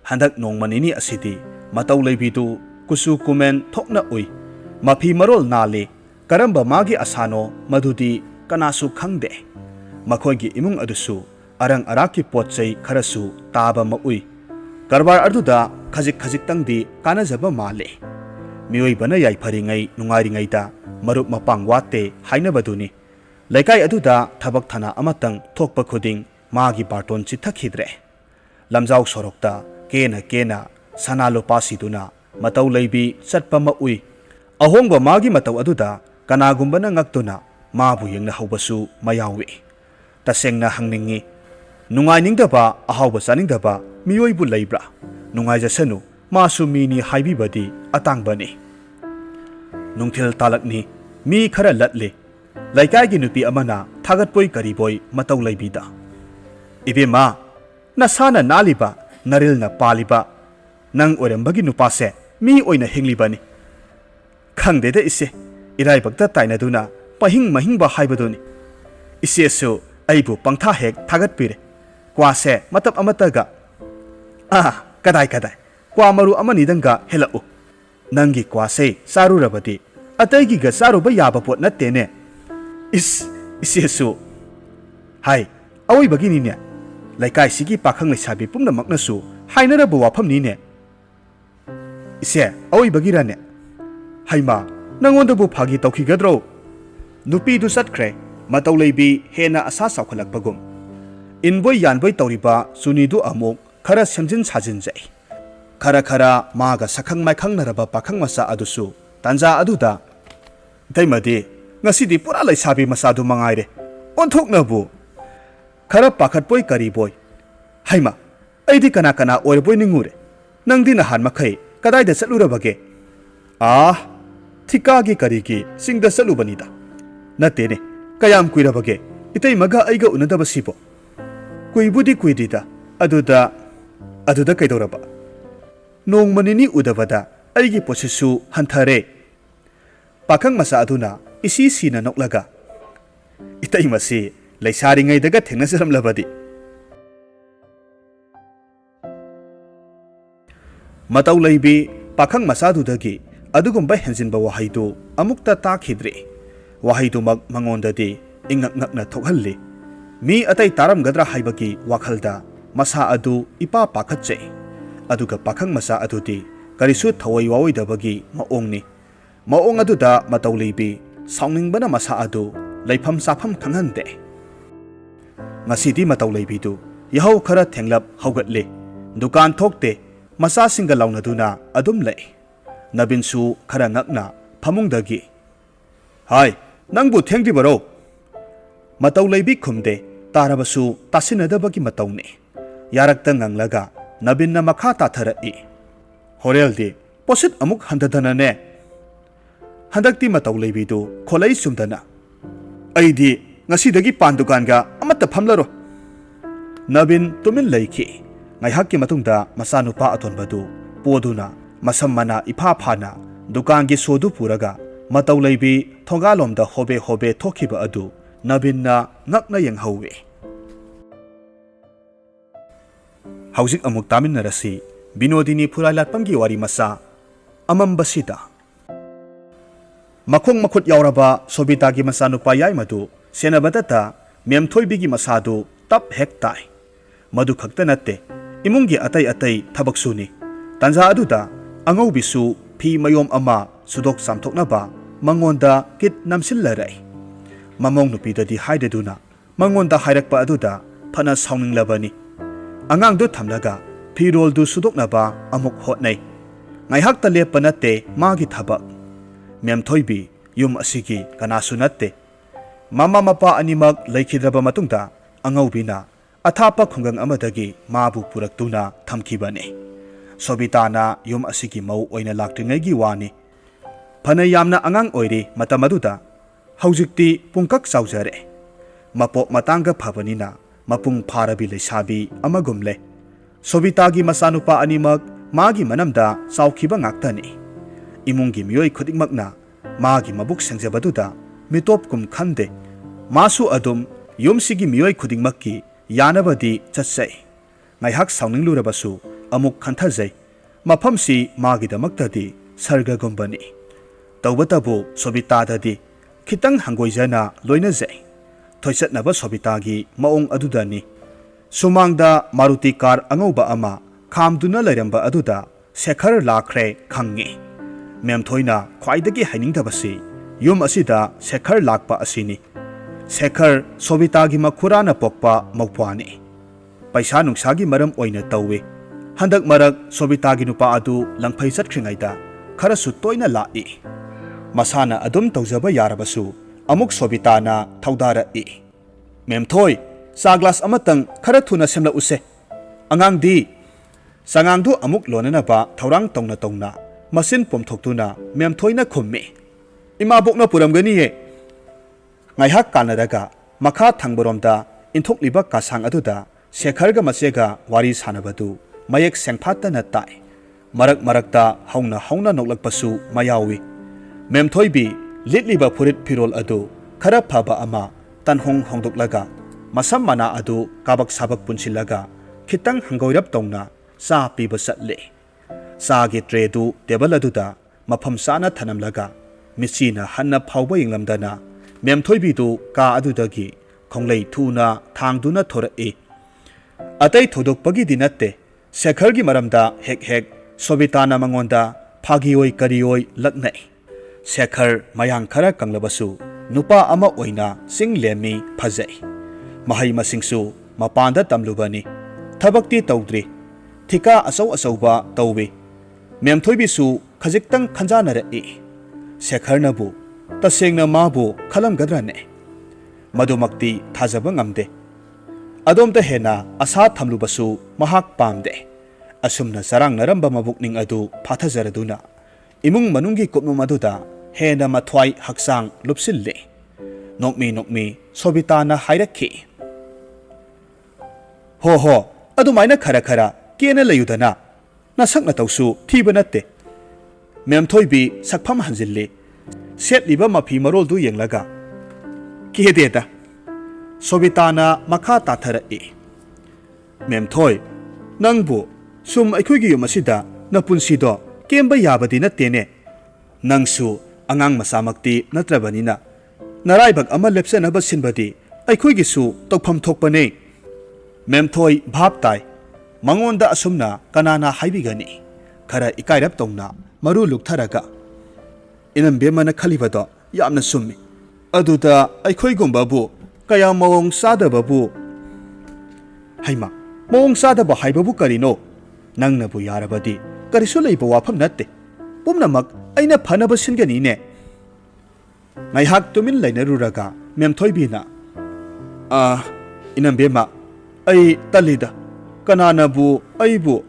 Handak Nong Manini Asidi Matau Lebidu Kusu Kumen Thokna Ui Mapi Marol Nale Karamba Magi Asano Madudi Kanasu Khangde Makoigi Imung Adusu Arang Araki Potchai Karasu Taba Maui Karbar Aduda Khajik Tangdi Kanazaba Male Mioi Bana Yai Paringai Nungari da Marup Mapang Wate Hainabaduni Laikai Aduda Tabak Thana Amatang Thokpa Khuding Magi Barton Chithakidre Lamjau Sorokta Kena Sanalo Pasiduna Matau Leibi Satpa Maui Ahongba Magi Matau Aduda Kanagumbana Ngaktuna Mabu Yengna Haubasu Mayawi Tasengna Hangningi Nungai Ningdaba Ahauba Saningdaba Mioi Leibra Nungai Jasanu Masu Mini Haibi Badi Atangbani Nungtil Talakni Mi Khara Latle Laikai Nupi Amana Thagatpoi Kariboi Matau Leibida Ibima Nasana Naliba Narilna Paliba Nang Orembagi Nupase Mi Oina Hinglibani Khangdeda Ise Irai Bakta Tainaduna Pahing Mahingba Haibaduni Ise Su Aibu Pangtha Hek Thagatpire Kwase Matap Amataga Kadai Kwa Maru Amanidanga Helau Nangi Kwase Saru Rabadi Atagi ga Saruba Yabapot Natene Ise Su Hai Awi Bagini ne Laikai Sigi Pakang Sabi Pumna Magnasu Hainarabu Wapam Nine Ise Awi Bagirane Haima Nangondabu Pagi Toki Gadro Nupi du Satkre Matau Leibi Hena Asa Saukalak Bagum Inboy Yanboy Tauriba Sunidu Amuk Kara Semjin Sajin Jai Kara Maga Sakang Maikang Naraba Pakang Masa Adusu Tanja Aduda Daimadi Ngasidi Pura Sabi Masadu Mangaire Ontok Nabu Kara Pakat Boy Kari Boy Haima Aidi Kana Oil Boy Ningure Nangdina Han Makai Kadai the Salura Bage Tikagi Kariki Sing the Salubanida Natene Kayam Kuirabage Itai Maga Aiga Unadabasipo Kuibudi Kuidida Aduda Kaidoraba Nong Manini Udavada Aigi Posisu Hantare Pakang Masa Aduna Isi Sina Noklaga Itai Masi ꯂꯩꯁꯥꯔꯤꯉꯩꯗꯒ ꯊꯦꯡꯅꯖꯔꯝꯂꯕꯗꯤ ꯃꯇꯧ ꯂꯩꯕꯤ ꯄꯥꯈꯪ ꯃꯆꯥꯗꯨꯗꯒꯤ ꯑꯗꯨꯒꯨꯝꯕ ꯍꯦꯟꯖꯤꯟꯕ ꯋꯥꯍꯩꯗꯨ ꯑꯃꯨꯛꯇ ꯇꯥꯈꯤꯗ꯭ꯔꯤ ꯋꯥꯍꯩꯗꯨꯃꯛ ꯃꯉꯣꯟꯗꯗꯤ ꯏꯉꯛ ꯉꯛꯅ ꯊꯣꯛꯍꯜꯂꯤ ꯃꯤ ꯑꯇꯩ ꯇꯥꯔꯝꯒꯗ꯭ꯔꯥ ꯍꯥꯏꯕꯒꯤ ꯋꯥꯈꯜꯗ ꯃꯁꯥ ꯑꯗꯨ ꯏꯄꯥ ꯄꯥꯈꯠꯆꯩ ꯑꯗꯨꯒ ꯄꯥꯈꯪ ꯃꯆꯥ ꯑꯗꯨꯗꯤ ꯀꯔꯤꯁꯨ ꯊꯋꯥꯏ ꯋꯥꯑꯣꯏꯗꯕꯒꯤ ꯃꯑꯣꯡꯅꯤ ꯃꯑꯣꯡ ꯑꯗꯨꯗ ꯃꯇꯧ ꯂꯩꯕꯤ ꯁꯥꯎꯅꯤꯡꯕꯅ ꯃꯁꯥ ꯑꯗꯨ ꯂꯩꯐꯝ ꯆꯥꯐꯝ ꯈꯪꯍꯟꯗꯦ ꯉꯁꯤꯗꯤ ꯃꯇꯧ ꯂꯩꯕꯤꯗꯨ ꯌꯥꯍꯧ ꯈꯔ ꯊꯦꯡꯂꯞ ꯍꯧꯒꯠꯂꯤ ꯗꯨꯀꯥꯟ ꯊꯣꯛꯇꯦ ꯃꯆꯥꯁꯤꯡꯒ ꯂꯥꯎꯅꯗꯨꯅ ꯑꯗꯨꯝ ꯂꯩ ꯅꯕꯤꯟꯁꯨ ꯈꯔ ꯉꯛꯅ ꯐꯃꯨꯡꯗꯒꯤ ꯍꯥꯏ ꯅꯪꯕꯨ ꯊꯦꯡꯗ꯭ꯔꯤꯕꯔꯣ ꯃꯇꯧ ꯂꯩꯕꯤ ꯈꯨꯝꯗꯦ ꯇꯥꯔꯕꯁꯨ ꯇꯥꯁꯤꯟꯅꯗꯕꯒꯤ ꯃꯇꯧꯅꯤ ꯌꯥꯔꯛꯇ ꯉꯪꯂꯒ ꯅꯕꯤꯟꯅ ꯃꯈꯥ ꯇꯥꯊꯔꯛꯏ ꯍꯣꯔꯦꯜꯗꯤ ꯄꯣꯠꯁꯤꯠ ꯑꯃꯨꯛ ꯍꯟꯊꯗꯅꯅꯦ ꯍꯟꯗꯛꯇꯤ ꯃꯇꯧ ꯂꯩꯕꯤꯗꯨ ꯈꯣꯜꯂꯩ ꯆꯨꯝꯗꯅ ꯑꯩꯗꯤ ꯉꯁꯤꯗꯒꯤ ꯄꯥꯟ ꯗꯨꯀꯥꯟꯒ ꯑꯃꯠꯇ ꯐꯝꯂꯔꯣꯏ ꯅꯕꯤꯟ ꯇꯨꯃꯤꯟ ꯂꯩꯈꯤ ꯉꯥꯏꯍꯥꯛꯀꯤ ꯃꯇꯨꯡꯗ ꯃꯆꯥꯅꯨꯄꯥ ꯑꯇꯣꯟꯕꯗꯨ ꯄꯣꯗꯨꯅ ꯃꯁꯝ ꯃꯅꯥ ꯏꯐꯥ ꯐꯥꯅ ꯗꯨꯀꯥꯟꯒꯤ ꯁꯣꯗꯨ ꯄꯨꯔꯒ ꯃꯇꯧ ꯂꯩꯕꯤ ꯊꯣꯡꯒꯥꯂꯣꯝꯗ ꯍꯣꯕꯦ ꯍꯣꯕꯦ ꯊꯣꯛꯈꯤꯕ ꯑꯗꯨ ꯅꯕꯤꯟꯅ ꯉꯛꯅ ꯌꯦꯡꯍꯧꯏ ꯍꯧꯖꯤꯛ ꯑꯃꯨꯛ ꯇꯥꯃꯤꯟꯅꯔꯁꯤ ꯕꯤꯅꯣꯗꯤꯅꯤ ꯐꯨꯔꯥꯏꯂꯥꯠꯄꯝꯒꯤ ꯋꯥꯔꯤ ꯃꯆꯥ ꯑꯃꯝꯕꯁꯤꯗ ꯃꯈꯣꯡ ꯃꯈꯨꯠ ꯌꯥꯎꯔꯕ ꯁꯣꯕꯤꯇꯥꯒꯤ ꯃꯆꯥꯅꯨꯄꯥ ꯌꯥꯏꯃꯗꯨ ꯁꯦꯟꯅꯕꯗꯇ ꯃꯦꯝꯊꯣꯏꯕꯤꯒꯤ ꯃꯁꯥꯗꯨ ꯇꯞ ꯍꯦꯛ ꯇꯥꯏ ꯃꯗꯨ ꯈꯛꯇ ꯅꯠꯇꯦ ꯏꯃꯨꯡꯒꯤ ꯑꯇꯩ ꯑꯇꯩ ꯊꯕꯛꯁꯨꯅꯤ ꯇꯥꯟꯖꯥ ꯑꯗꯨꯗ ꯑꯉꯧꯕꯤꯁꯨ ꯐꯤ ꯃꯌꯣꯝ ꯑꯃ ꯁꯨꯗꯣꯛ ꯆꯥꯝꯊꯣꯛꯅꯕ ꯃꯉꯣꯟꯗ ꯀꯤꯠ ꯅꯝꯁꯤꯜꯂꯔꯩ ꯃꯃꯧ ꯅꯨꯄꯤꯗꯗꯤ ꯍꯥꯏꯗꯗꯨꯅ ꯃꯉꯣꯟꯗ ꯍꯥꯏꯔꯛꯄ ꯑꯗꯨꯗ ꯐꯅ ꯁꯥꯎꯅꯤꯡꯂꯕꯅꯤ ꯑꯉꯥꯡꯗꯨ ꯊꯝꯂꯒ ꯐꯤꯔꯣꯜꯗꯨ ꯁꯨꯗꯣꯛꯅꯕ ꯑꯃꯨꯛ ꯍꯣꯠꯅꯩ ꯉꯥꯏꯍꯥꯛꯇ ꯂꯦꯞꯄ ꯅꯠꯇꯦ ꯃꯥꯒꯤ ꯊꯕꯛ ꯃꯦꯝꯊꯣꯏꯕꯤ ꯌꯨꯝ ꯑꯁꯤꯒꯤ ꯀꯅꯥꯁꯨ ꯅꯠꯇꯦ ꯃꯃꯥ ꯃꯄꯥ ꯑꯅꯤꯃꯛ ꯂꯩꯈꯤꯗ꯭ꯔꯕ ꯃꯇꯨꯡꯗ ꯑꯉꯧꯕꯤꯅ ꯑꯊꯥꯞꯄ ꯈꯨꯡꯒꯪ ꯑꯃꯗꯒꯤ ꯃꯥꯕꯨ ꯄꯨꯔꯛꯇꯨꯅ ꯊꯝꯈꯤꯕꯅꯤ ꯁꯣꯕꯤꯇꯥꯅ ꯌꯨꯝ ꯑꯁꯤꯒꯤ ꯃꯧ ꯑꯣꯏꯅ ꯂꯥꯛꯇ꯭ꯔꯤꯉꯩꯒꯤ ꯋꯥꯅꯤ ꯐꯅ ꯌꯥꯝꯅ ꯑꯉꯥꯡ ꯑꯣꯏꯔꯤ ꯃꯇꯝ ꯑꯗꯨꯗ ꯍꯧꯖꯤꯛꯇꯤ ꯄꯨꯡꯀꯛ ꯆꯥꯎꯖꯔꯦ ꯃꯄꯣꯛ ꯃꯇꯥꯡꯒ ꯐꯕꯅꯤꯅ ꯃꯄꯨꯡ ꯐꯥꯔꯕꯤ ꯂꯩꯁꯥꯕꯤ ꯑꯃꯒꯨꯝ ꯂꯩ ꯁꯣꯕꯤꯇꯥꯒꯤ ꯃꯆꯥꯅꯨꯄꯥ ꯑꯅꯤꯃꯛ ꯃꯥꯒꯤ ꯃꯅꯝꯗ ꯆꯥꯎꯈꯤꯕ ꯉꯥꯛꯇꯅꯤ ꯏꯃꯨꯡꯒꯤ ꯃꯤꯑꯣꯏ ꯈꯨꯗꯤꯡꯃꯛꯅ ꯃꯥꯒꯤ ꯃꯕꯨꯛ ꯁꯦꯡꯖꯕꯗꯨꯗ ꯃꯤꯇꯣꯞꯀꯨꯝ ꯈꯟꯗꯦ ꯃꯥꯁꯨ ꯑꯗꯨꯝ ꯌꯨꯝꯁꯤꯒꯤ ꯃꯤꯑꯣꯏ ꯈꯨꯗꯤꯡꯃꯛꯀꯤ ꯌꯥꯅꯕꯗꯤ ꯆꯠꯆꯩ ꯉꯥꯏꯍꯥꯛ ꯁꯥꯎꯅꯤꯡꯂꯨꯔꯕꯁꯨ ꯑꯃꯨꯛ ꯈꯟꯊꯖꯩ ꯃꯐꯝꯁꯤ ꯃꯥꯒꯤꯗꯃꯛꯇꯗꯤ ꯁꯔꯒꯒꯨꯝꯕꯅꯤ ꯇꯧꯕꯇꯕꯨ ꯁꯣꯕꯤꯇꯥꯗꯗꯤ ꯈꯤꯇꯪ ꯍꯪꯒꯣꯏꯖꯅ ꯂꯣꯏꯅꯖꯩ ꯊꯣꯏꯆꯠꯅꯕ ꯁꯣꯕꯤꯇꯥꯒꯤ ꯃꯑꯣꯡ ꯑꯗꯨꯗꯅꯤ ꯁꯨꯃꯥꯡꯗ ꯃꯥꯔꯨꯇꯤ ꯀꯥꯔ ꯑꯉꯧꯕ ꯑꯃ ꯈꯥꯝꯗꯨꯅ ꯂꯩꯔꯝꯕ ꯑꯗꯨꯗ ꯁꯦꯈꯔ ꯂꯥꯛꯈ꯭ꯔꯦ ꯈꯪꯉꯤ ꯃꯦꯝꯊꯣꯏꯅ ꯈ꯭ꯋꯥꯏꯗꯒꯤ ꯍꯥꯏꯅꯤꯡꯗꯕꯁꯤ ꯌꯨꯝ ꯑꯁꯤꯗ ꯁꯦꯈꯔ ꯂꯥꯛꯄ ꯑꯁꯤꯅꯤ ꯁꯦꯈꯔ ꯁꯣꯕꯤꯇꯥꯒꯤ ꯃꯈꯨꯔꯥꯅ ꯄꯣꯛꯄ ꯃꯧꯄ꯭ꯋꯥꯅꯤ ꯄꯩꯁꯥ ꯅꯨꯡꯁꯥꯒꯤ ꯃꯔꯝ ꯑꯣꯏꯅ ꯇꯧꯏ ꯍꯟꯗꯛ ꯃꯔꯛ ꯁꯣꯕꯤꯇꯥꯒꯤ ꯅꯨꯄꯥ ꯑꯗꯨ ꯂꯪꯐꯩ ꯆꯠꯈ꯭ꯔꯤꯉꯩꯗ ꯈꯔꯁꯨ ꯇꯣꯏꯅ ꯂꯥꯛꯏ ꯃꯁꯥꯅ ꯑꯗꯨꯝ ꯇꯧꯖꯕ ꯌꯥꯔꯕꯁꯨ ꯑꯃꯨꯛ ꯁꯣꯕꯤꯇꯥꯅ ꯊꯧꯗꯥꯔꯛꯏ ꯃꯦꯝꯊꯣꯏ ꯆꯥ ꯒ꯭ꯂꯥꯁ ꯑꯃꯇꯪ ꯈꯔ ꯊꯨꯅ ꯁꯦꯝꯂꯛꯎꯁꯦ ꯑꯉꯥꯡꯗꯤ ꯆꯉꯥꯡꯗꯨ ꯑꯃꯨꯛ ꯂꯣꯟꯅꯅꯕ ꯊꯧꯔꯥꯡ ꯇꯧꯅ ꯇꯧꯅ ꯃꯆꯤꯟ ꯄꯣꯝꯊꯣꯛꯇꯨꯅ ꯃꯦꯝꯊꯣꯏꯅ ꯈꯨꯝꯃꯤ ꯏꯃꯥꯕꯣꯛꯅ ꯄꯨꯔꯝꯒꯅꯤꯌꯦ ꯉꯥꯏꯍꯥꯛ ꯀꯥꯟꯅꯔꯒ ꯃꯈꯥ ꯊꯪꯕꯔꯣꯝꯗ ꯏꯟꯊꯣꯛꯂꯤꯕ ꯀꯥꯁꯥꯡ ꯑꯗꯨꯗ ꯁꯦꯈꯔꯒ ꯃꯆꯦꯒ ꯋꯥꯔꯤ ꯁꯥꯟꯅꯕꯗꯨ ꯃꯌꯦꯛ ꯁꯦꯡꯐꯥꯠꯇꯅ ꯇꯥꯏ ꯃꯔꯛ ꯃꯔꯛꯇ ꯍꯧꯅ ꯍꯧꯅ ꯅꯣꯛꯂꯛꯄꯁꯨ ꯃꯌꯥꯎꯏ ꯃꯦꯝꯊꯣꯏꯕꯤ ꯂꯤꯠꯂꯤꯕ ꯐꯨꯔꯤꯠ ꯐꯤꯔꯣꯜ ꯑꯗꯨ ꯈꯔ ꯐꯕ ꯑꯃ ꯇꯟꯍꯣꯡ ꯍꯣꯡꯗꯣꯛꯂꯒ ꯃꯁꯝ ꯃꯅꯥ ꯑꯗꯨ ꯀꯥꯕꯛ ꯁꯥꯕꯛ ꯄꯨꯟꯁꯤꯜꯂꯒ ꯈꯤꯇꯪ ꯍꯪꯒꯣꯏꯔꯞ ꯇꯧꯅ ꯆꯥ ꯄꯤꯕ ꯆꯠꯂꯤ ꯆꯥꯒꯤ ꯇ꯭ꯔꯦꯗꯨ ꯇꯦꯕꯜ ꯑꯗꯨꯗ ꯃꯐꯝ ꯆꯥꯅ ꯊꯅꯝꯂꯒ ꯃꯤꯠꯆꯤꯅ ꯍꯟꯅ ꯐꯥꯎꯕ ꯌꯦꯡꯂꯝꯗꯅ ꯃꯦꯝꯊꯣꯏꯕꯤꯗꯨ ꯀꯥ ꯑꯗꯨꯗꯒꯤ ꯈꯣꯡꯂꯩ ꯊꯨꯅ ꯊꯥꯡꯗꯨꯅ ꯊꯣꯔꯛꯏ ꯑꯇꯩ ꯊꯣꯏꯗꯣꯛꯄꯒꯤꯗꯤ ꯅꯠꯇꯦ ꯁꯦꯈꯔꯒꯤ ꯃꯔꯝꯗ ꯍꯦꯛ ꯍꯦꯛ ꯁꯣꯕꯤꯇꯥꯅ ꯃꯉꯣꯟꯗ ꯐꯥꯒꯤꯑꯣꯏ ꯀꯔꯤꯑꯣꯏ ꯂꯛꯅꯩ ꯁꯦꯈꯔ ꯃꯌꯥꯡ ꯈꯔ ꯀꯪꯂꯕꯁꯨ ꯅꯨꯄꯥ ꯑꯃ ꯑꯣꯏꯅ ꯆꯤꯡ ꯂꯦꯝꯃꯤ ꯐꯖꯩ ꯃꯍꯩ ꯃꯁꯤꯡꯁꯨ ꯃꯄꯥꯟꯗ ꯇꯝꯂꯨꯕꯅꯤ ꯊꯕꯛꯇꯤ ꯇꯧꯗ꯭ꯔꯤ ꯊꯤꯀꯥ ꯑꯆꯧ ꯑꯆꯧꯕ ꯇꯧꯏ ꯃꯦꯝꯊꯣꯏꯕꯤꯁꯨ ꯈꯖꯤꯛꯇꯪ ꯈꯟꯖꯥꯅꯔꯛꯏ ꯁꯦꯈꯔꯅꯕꯨ ꯇꯁꯦꯡꯅ ꯃꯥꯕꯨ ꯈꯜꯂꯝꯒꯗ꯭ꯔꯅꯦ ꯃꯗꯨꯃꯛꯇꯤ ꯊꯥꯖꯕ ꯉꯝꯗꯦ ꯑꯗꯣꯝꯗ ꯍꯦꯟꯅ ꯑꯁꯥ ꯊꯝꯂꯨꯕꯁꯨ ꯃꯍꯥꯛ ꯄꯥꯝꯗꯦ ꯑꯁꯨꯝꯅ ꯆꯔꯥꯡꯅꯔꯝꯕ ꯃꯕꯨꯛꯅꯤꯡ ꯑꯗꯨ ꯐꯥꯊꯖꯔꯗꯨꯅ ꯏꯃꯨꯡ ꯃꯅꯨꯡꯒꯤ ꯀꯨꯞꯅꯣꯝ ꯑꯗꯨꯗ ꯍꯦꯟꯅ ꯃꯊ꯭ꯋꯥꯏ ꯍꯛꯆꯥꯡ ꯂꯨꯞꯁꯤꯜꯂꯤ ꯅꯣꯛꯃꯤ ꯅꯣꯛꯃꯤ ꯁꯣꯕꯤꯇꯥꯅ ꯍꯥꯏꯔꯛꯈꯤ ꯍꯣ ꯑꯗꯨꯃꯥꯏꯅ ꯈꯔ ꯈꯔ ꯀꯦꯅ ꯂꯩꯌꯨꯗꯅ ꯅꯁꯛ ꯅꯇꯧꯁꯨ ꯊꯤꯕ ꯅꯠꯇꯦ ꯃꯦꯝꯊꯣꯏꯕꯤ ꯁꯛꯐꯝ ꯍꯟꯖꯤꯜꯂꯤ ꯁꯦꯠꯂꯤꯕ ꯃꯐꯤ ꯃꯔꯣꯜꯗꯨ ꯌꯦꯡꯂꯒ ꯀꯦꯗꯦꯗ Sobitana makha tathara'i. Memthoi, nangbu sum aikuigi yumasida na punsido kemba yabadi nattene. Nangsu angang masamakti natrabanina. Naraibak ama lepsanaba sinbadi aikuigi su tokpham thokpane. Memthoi bhab tai. Mangonda asumna kanana haibigani. Khara ikairap tongna maru luktharaga. Inambemana khalibado yamna summi. Aduda aikoigumbabu kaya mawong sadababu. Haima, mawong sadaba haibabu karino. Nangnabu yarabadi karisu leiba wafam natte. Pumnamak aina phanaba singanine. Ngaihak tumin lainaruraga memthoibina. Inambema ai talida kananabu aibu.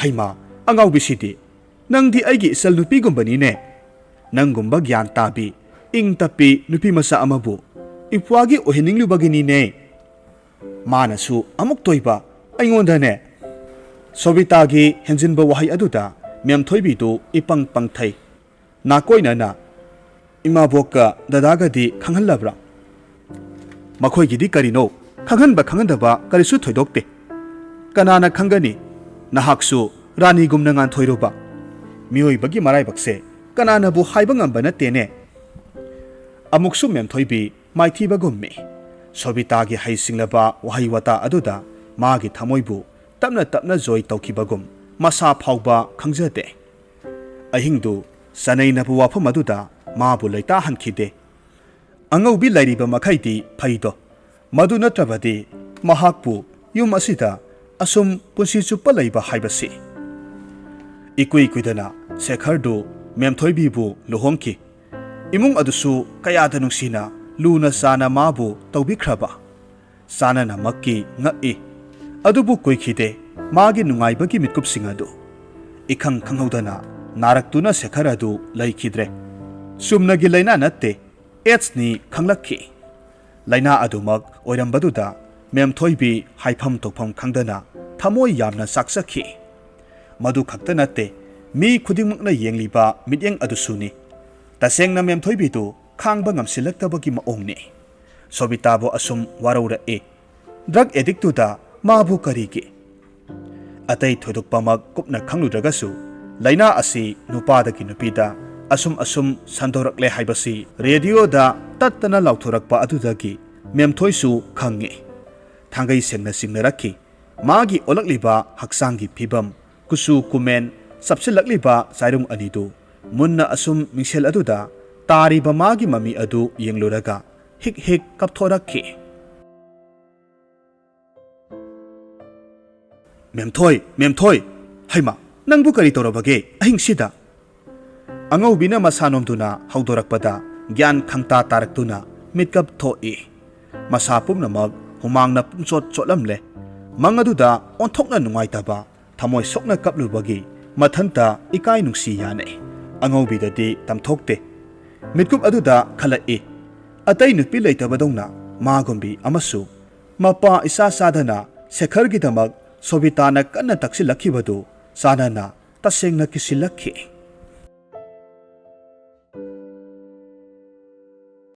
Haima, angau bisidi. Nangdi aigi isal nupigumbanine. Nanggumba gyan tabi. Ing tapi nupi masa amabu. Ipwagi ohining lubaginine. Manasu amuk toiba. Ayngondane. Sobitagi henjinba wahay aduda. Memthoibidu ipang pangthay. Nakoy na. Imaboka dadagadi kanghalabra. Makoy gidi karino. Kanghandaba karisu thoidokte. Kanana kangani. Nahaksu rani gumnangan thoiroba. Miyoy bagi maray bakse. Kanana bu haibang ambana tene. Amuksu memthoibi maithiba gummi. Sobitagi haisinglaba wahaywata aduda magi thamoibu tapna joy tawkibagum masa phawba khangjate. Ahingdu sanainabu wafam aduda mabu leita hankhide. Angaubi lairiba makhaidi phaido. Madu natrabadi mahakpu yum asida asum punsi chupa leiba haibasi. Ikui kuidana Sekhardu memthoibibu luhongki. Imung adusu kayada nungsina luna sana mabu tawbikraba. Sana na makki ngai. Adubu koikhide magi nungaibagi mitkupsing adu. Ikhang khanghaudana naraktuna Sekhar adu laikhidre. Sumnagi laina natte AIDS ni khanglakki. Laina adumak oirambaduda memthoibi haifam tokpham khangdana thamoi yamna saksakhi. Madu khakta natte mi khudingmakna yengliba mityeng adusuni. Tasengna memthoibidu khangba ngamsilaktabagi maongni. Sobitabo asum waraura e. Drug addictuda mabu karigi. Atay thoidokpamak kupna khangludragasu laina asi nupadagi nupida asum sandorakle haibasi radio da tattana lauthorakpa adudagi memthoisu khangi. Thangai sengna singnarakhi magi olakliba haksangi phibam kusu kumen sapsilakliba sairung anidu munna asum mingsel aduda tariba magi mami adu yengluraga hik kapthorakhi. Memthoi haima nangbu kari torobage ahingsida. Angaubina masanomduna haudorakpada gyan khangta taraktuna mitkap thoi. Masapum namag humangna pungchot chotlamle. Mangaduda onthokna nungaitaba thamoi sokna kaplubagi mathanta ikai nungsi yane. Angaubidadi tamthokte. Mitkup aduda khalai. Atay nupi leitabadongna magombi amasu. Mapa isa sadana Sekhargidamak Sobitana kanna taksilakibadu sanana tasengna kisilakhi.